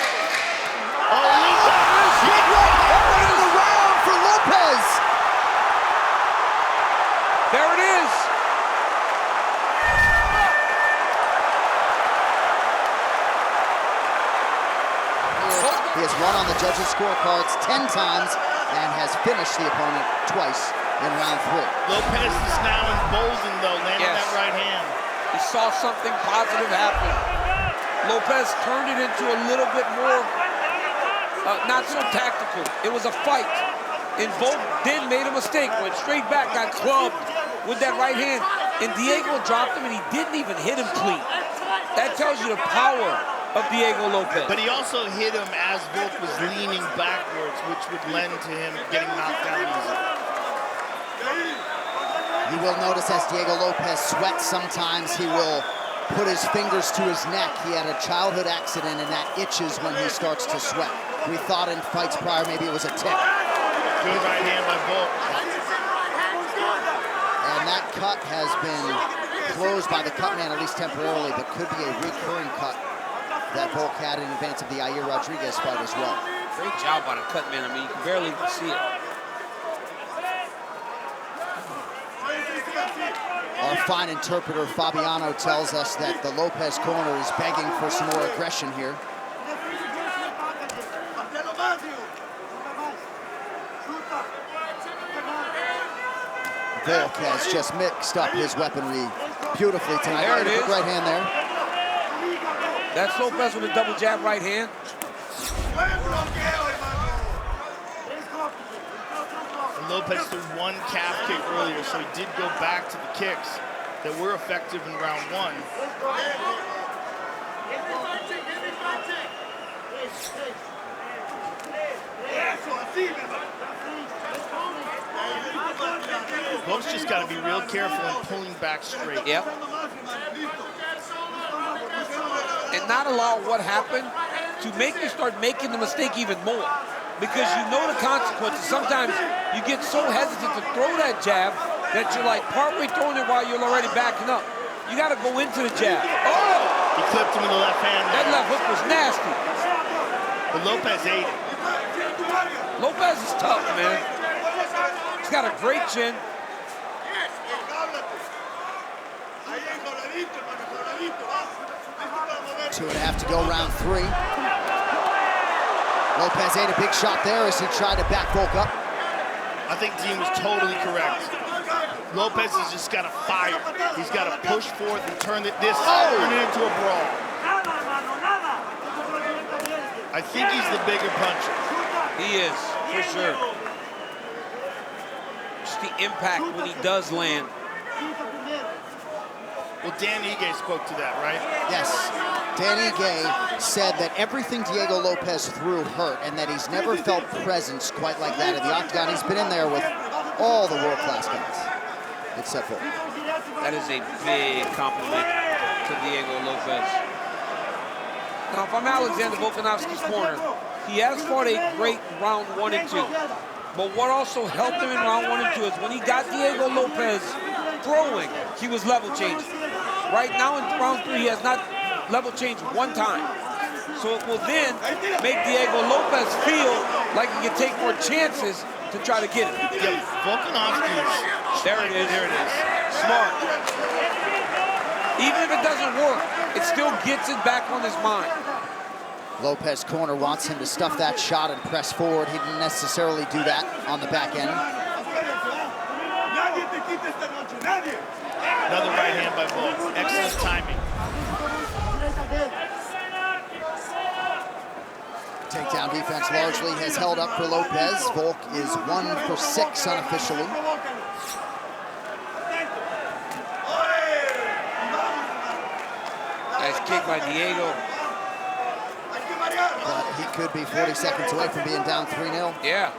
Big right hand in the round for Lopes. There it is. He has won on the judges' scorecards 10 times and has finished the opponent twice in round 3. Lopes is now emboldened, though, landing that right hand. He saw something positive happen. Lopes turned it into a little bit more, not so tactical. It was a fight. And Volk then made a mistake, went straight back, got clubbed with that right hand. And Diego dropped him, and he didn't even hit him clean. That tells you the power of Diego Lopes. But he also hit him as Volk was leaning backwards, which would lend to him getting knocked down easy. You will notice as Diego Lopes sweats sometimes, he will put his fingers to his neck. He had a childhood accident, and that itches when he starts to sweat. We thought in fights prior maybe it was a tick. Good right hand by Volk. And that cut has been closed by the cut man, at least temporarily, but could be a recurring cut that Volk had in advance of the Yair Rodriguez fight as well. Great job by the cut man. I mean, you can barely even see it. Our fine interpreter, Fabiano, tells us that the Lopes corner is begging for some more aggression here. Volk has just mixed up his weaponry beautifully tonight. There it is. Right hand there. That's Lopes with a double jab right hand. And Lopes threw one calf kick earlier, so he did go back to the kicks that were effective in round 1. Volk's just got to be real careful in pulling back straight. Yep. And not allow what happened to make you start making the mistake even more. Because you know the consequences. Sometimes you get so hesitant to throw that jab that you're like partway throwing it while you're already backing up. You got to go into the jab. Oh! He clipped him with the left hand. That left hook was nasty. But Lopes ate it. Lopes is tough, man. He's got a great chin. 2.5 to go, round 3. Lopes ate a big shot there as he tried to back Volk up. I think Dean was totally correct. Lopes has just got to fire. He's got to push forth and turn it into a brawl. I think he's the bigger puncher. He is, for sure. Just the impact when he does land. Well, Dan Ige spoke to that, right? Yes. Dan Ige said that everything Diego Lopes threw hurt and that he's never felt presence quite like that in the octagon. He's been in there with all the world-class guys, except for. That is a big compliment to Diego Lopes. Now, if I'm Alexander Volkanovski's corner, he has fought a great round 1 and 2. But what also helped him in round 1 and 2 is when he got Diego Lopes throwing, he was level changing. Right now in round 3, he has not level changed one time. So it will then make Diego Lopes feel like he can take more chances to try to get it. Yeah, Volkanovski is... There it is. There it is. Smart. Even if it doesn't work, it still gets it back on his mind. Lopes corner wants him to stuff that shot and press forward. He didn't necessarily do that on the back end. Another right hand by Volk. Excellent timing. Takedown defense largely has held up for Lopes. Volk is 1 for 6 unofficially. Nice kick by Diego. But he could be 40 seconds away from being down 3-0. Yeah.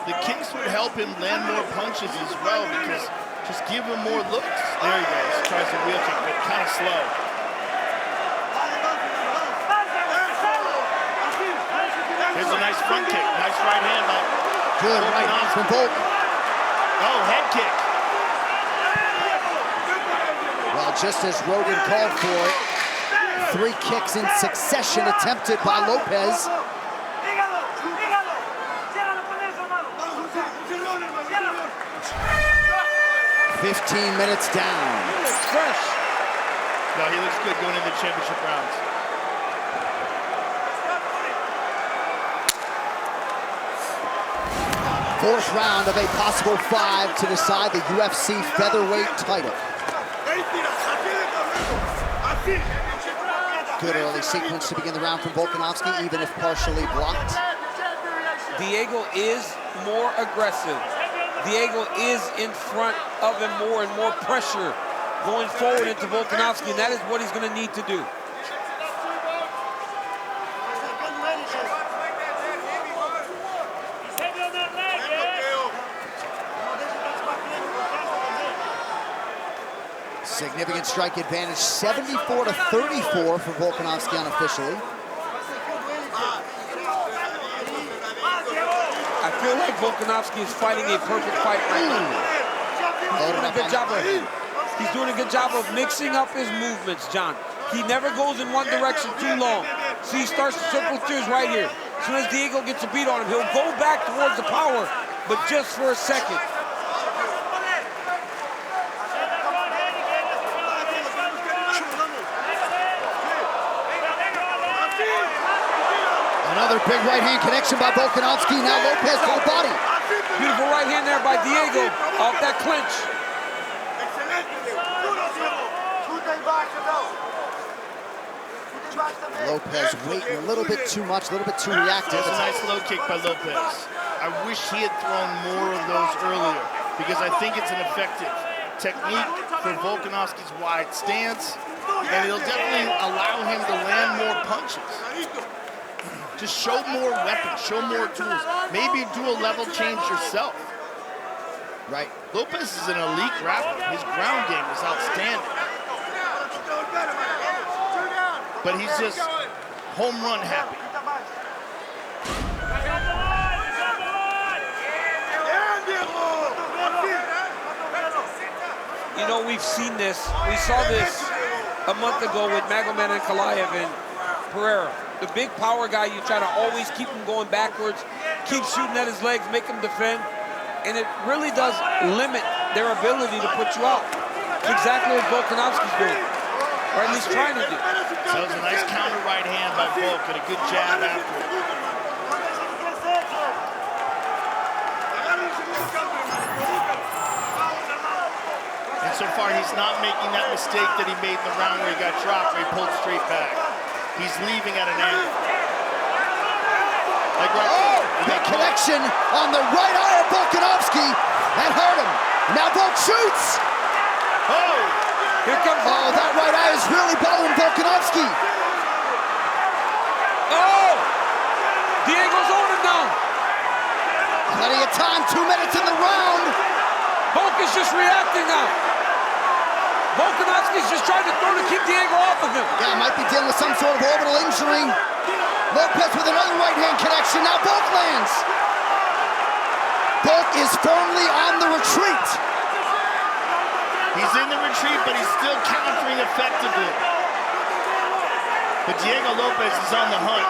The kicks would help him land more punches as well, because just give him more looks. There he goes. Tries a wheel kick, but kind of slow. Here's a nice front kick. Nice right hand by Good right hand from Volk. Oh, head kick. Well, just as Rogan called for it, 3 kicks in succession attempted by Lopes. 15 minutes down. Fresh. No, he looks good going into the championship rounds. Fourth round of a possible 5 to decide the UFC featherweight title. Good early sequence to begin the round from Volkanovski, even if partially blocked. Diego is more aggressive. Diego is in front of him more and more pressure going forward into Volkanovski, and that is what he's going to need to do. Significant strike advantage, 74 to 34 for Volkanovski unofficially. I feel like Volkanovski is fighting a perfect fight right now. He's doing a good job of mixing up his movements, John. He never goes in one direction too long. See, he starts to circle through his right here. As soon as Diego gets a beat on him, he'll go back towards the power, but just for a second. Another big right hand connection by Volkanovski. Now Lopes to the body. Beautiful right hand there by Diego off that clinch. Lopes waiting a little bit too much, a little bit too reactive. That's a nice low kick by Lopes. I wish he had thrown more of those earlier, because I think it's an effective technique for Volkanovski's wide stance, and it'll definitely allow him to land more punches. Just show more weapons, show more tools. Maybe do a level change yourself. Right. Lopes is an elite grappler. His ground game is outstanding. But he's just home run happy. You know, we've seen this. We saw this a month ago with Magomed and Kalaev and Pereira. The big power guy, you try to always keep him going backwards, keep shooting at his legs, make him defend, and it really does limit their ability to put you out. It's exactly what Volkanovski's doing, or at least trying to do. So it was a nice counter right hand by Volk and a good jab after it. And so far, he's not making that mistake that he made in the round where he got dropped, where he pulled straight back. He's leaving at an angle. Like right big connection on the right eye of Volkanovski. That hurt him. Now Volk shoots. Oh! Here comes. Oh, that right eye is really bothering Volkanovski. Oh! Diego's on him now. Plenty of time, 2 minutes in the round. Volk is just reacting now. Volkanovski's just trying to throw to keep Diego off of him. Yeah, might be dealing with some sort of orbital injury. Lopes with another right hand connection. Now Volk lands. Volk is firmly on the retreat. He's in the retreat, but he's still countering effectively. But Diego Lopes is on the hunt.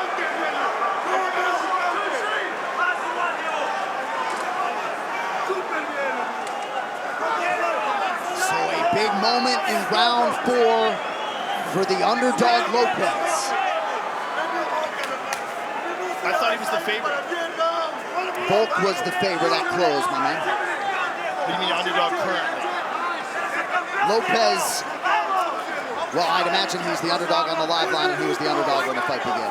So a Big moment in round 4 for the underdog Lopes. I thought he was the favorite. Volk was the favorite at close, my man. What do you mean underdog currently? Lopes, well, I'd imagine he's the underdog on the live line, and he was the underdog when the fight began.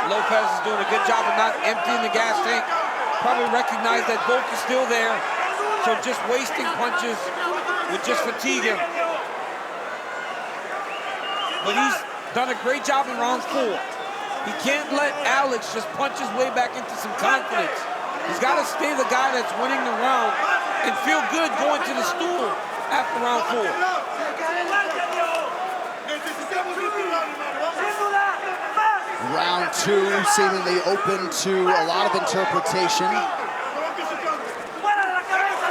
Lopes is doing a good job of not emptying the gas tank. Probably recognized that Volk is still there, so just wasting punches would just fatigue him. But he's done a great job in round 4. He can't let Alex just punch his way back into some confidence. He's got to stay the guy that's winning the round and feel good going to the stool after round 4. Round 2 seemingly open to a lot of interpretation.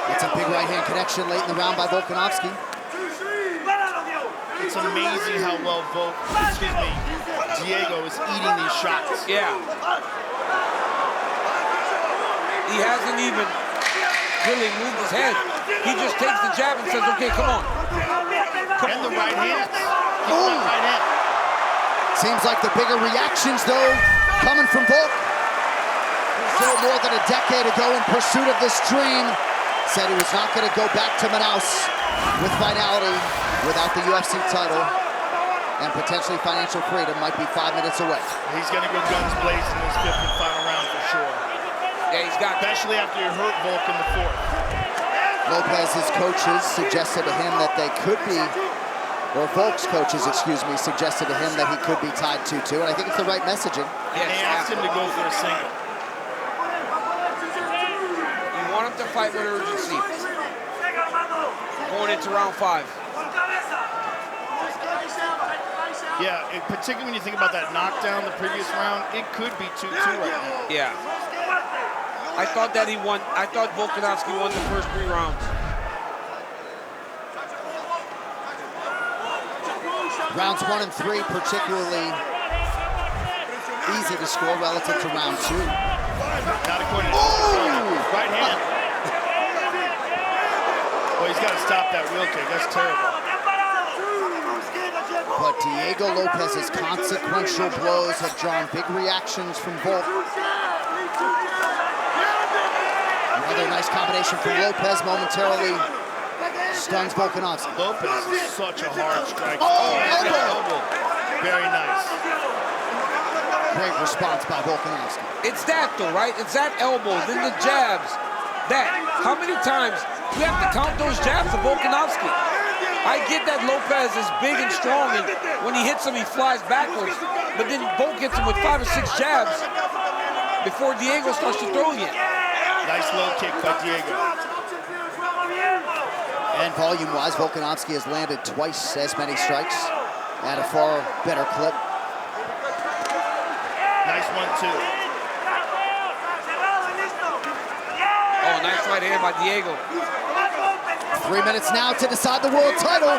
It's a big right hand connection late in the round by Volkanovski. It's amazing how well Diego is eating these shots. Yeah. He hasn't even really moved his head. He just takes the jab and says, okay, come on. And the right hand. Right hand. Seems like the bigger reactions, though, coming from Volk. So more than a decade ago in pursuit of this dream, said he was not going to go back to Manaus with finality without the UFC title, and potentially financial freedom might be 5 minutes away. He's going to go guns blazing in his 5th and final round for sure. Yeah, he's got, especially after he hurt Volk in the 4th. Lopez's coaches suggested to him that they could be, or Volk's coaches, excuse me, suggested to him that he could be tied 2-2, and I think it's the right messaging. And they asked him to go for a single. You want him to fight with urgency. Going into round 5. Yeah, particularly when you think about that knockdown the previous round, it could be 2-2 right now. Yeah. I thought that he won. I thought Volkanovski won the first 3 rounds. Rounds 1 and 3 particularly easy to score relative to round 2. Not according to right hand. Well, he's got to stop that wheel kick. That's terrible. But Diego Lopes's consequential blows have drawn big reactions from Volk. Another nice combination from Lopes momentarily stuns Volkanovski. Lopes is such a hard striker. Elbow. Very nice. Great response by Volkanovski. It's that though, right? It's that elbow, then the jabs. That. How many times you have to count those jabs to Volkanovski? I get that Lopes is big and strong, and when he hits him, he flies backwards. But then Volk hits him with 5 or 6 jabs before Diego starts to throw again. Nice low kick by Diego. And volume-wise, Volkanovski has landed twice as many strikes at a far better clip. Nice one, too. Oh, nice right hand by Diego. 3 minutes now to decide the world title.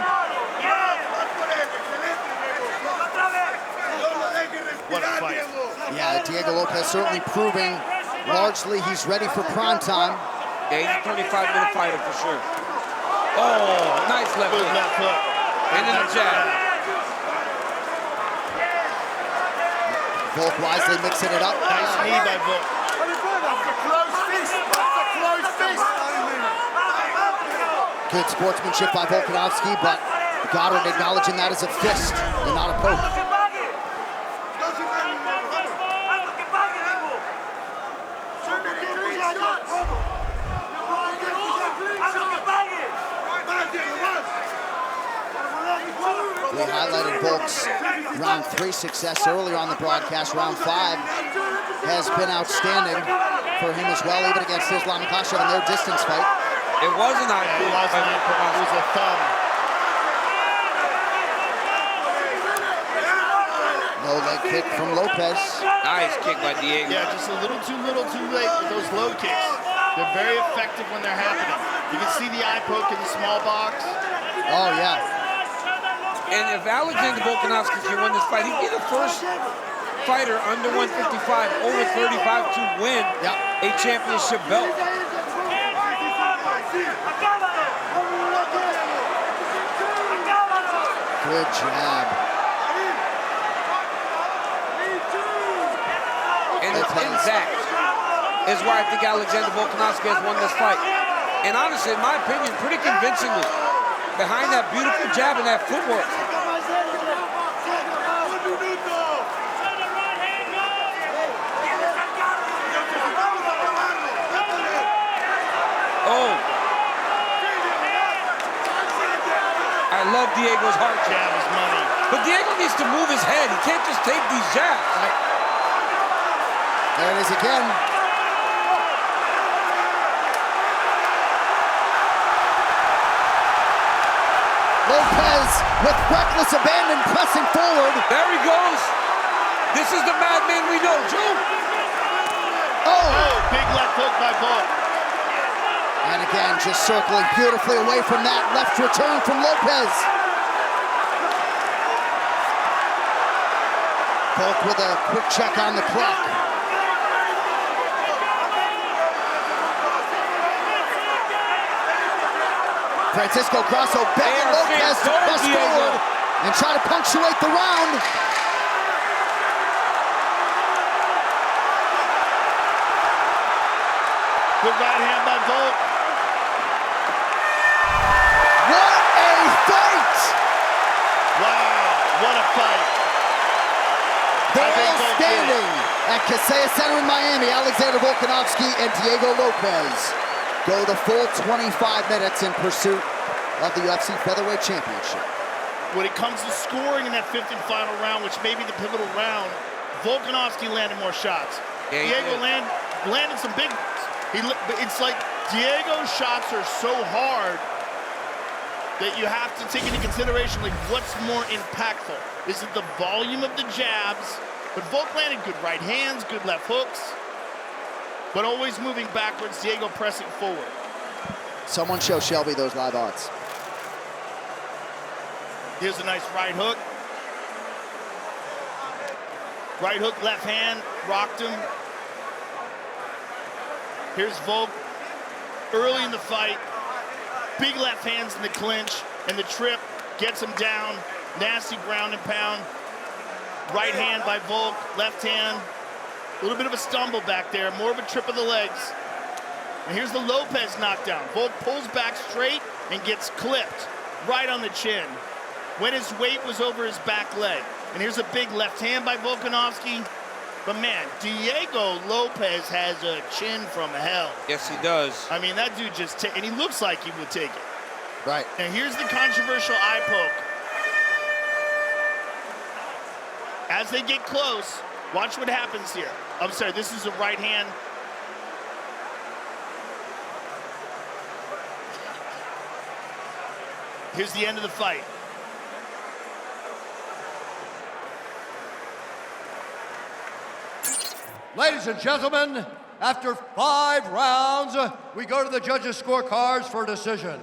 What a fight. Yeah, Diego Lopes certainly proving largely he's ready for prime time. Yeah, he's a 25-minute fighter for sure. Oh, nice left hook. Left hook. And then the jab. Volk wisely mixing it up. Nice knee by Volk. Good sportsmanship by Volkanovski, but Goddard acknowledging that as a fist and not a poke. We highlighted Volk's round 3 success earlier on the broadcast. Round 5 has been outstanding for him as well, even against Islam Makhachev in their distance fight. It wasn't on. It wasn't. It was a thumb. Low leg kick from Lopes. Nice kick by Diego. Yeah, just a little too late with those low kicks. They're very effective when they're happening. You can see the eye poke in the small box. Oh, yeah. And if Alexander Volkanovski can win this fight, he'd be the first fighter under 155, over 35 to win a championship belt. Good jab. And that is why I think Alexander Volkanovski has won this fight. And honestly, in my opinion, pretty convincingly, behind that beautiful jab and that footwork. Oh. I love Diego's heart jab is money. But Diego needs to move his head. He can't just take these jabs. There it is again. Lopes with reckless abandon pressing forward. There he goes. This is the madman we know, Joe. Oh, big left hook by Volk. And again, just circling beautifully away from that left return from Lopes. Volk with a quick check on the clock. Francisco Grasso begging Lopes to press forward and try to punctuate the round. Good right hand by Volk. What a fight! Wow, what a fight. They're all standing at Kaseya Center in Miami. Alexander Volkanovski and Diego Lopes go the full 25 minutes in pursuit of the UFC Featherweight Championship. When it comes to scoring in that fifth and final round, which may be the pivotal round, Volkanovski landed more shots. Yeah, Diego landed some big ones. It's like Diego's shots are so hard that you have to take into consideration, like, what's more impactful? Is it the volume of the jabs? But Volk landed good right hands, good left hooks, but always moving backwards, Diego pressing forward. Someone show Shelby those live odds. Here's a nice right hook. Right hook, left hand, rocked him. Here's Volk, early in the fight. Big left hands in the clinch, and the trip gets him down. Nasty ground and pound. Right hand by Volk, left hand. A little bit of a stumble back there, more of a trip of the legs. And here's the Lopes knockdown. Volk pulls back straight and gets clipped right on the chin when his weight was over his back leg. And here's a big left hand by Volkanovski. But man, Diego Lopes has a chin from hell. Yes, he does. I mean, that dude just, and he looks like he would take it. Right. And here's the controversial eye poke. As they get close, watch what happens here. I'm sorry, this is a right hand. Here's the end of the fight. Ladies and gentlemen, after 5 rounds, we go to the judges' scorecards for a decision.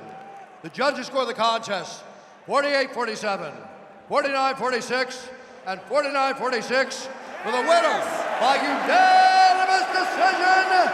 The judges score the contest 48-47, 49-46, and 49-46 for the winner by unanimous decision,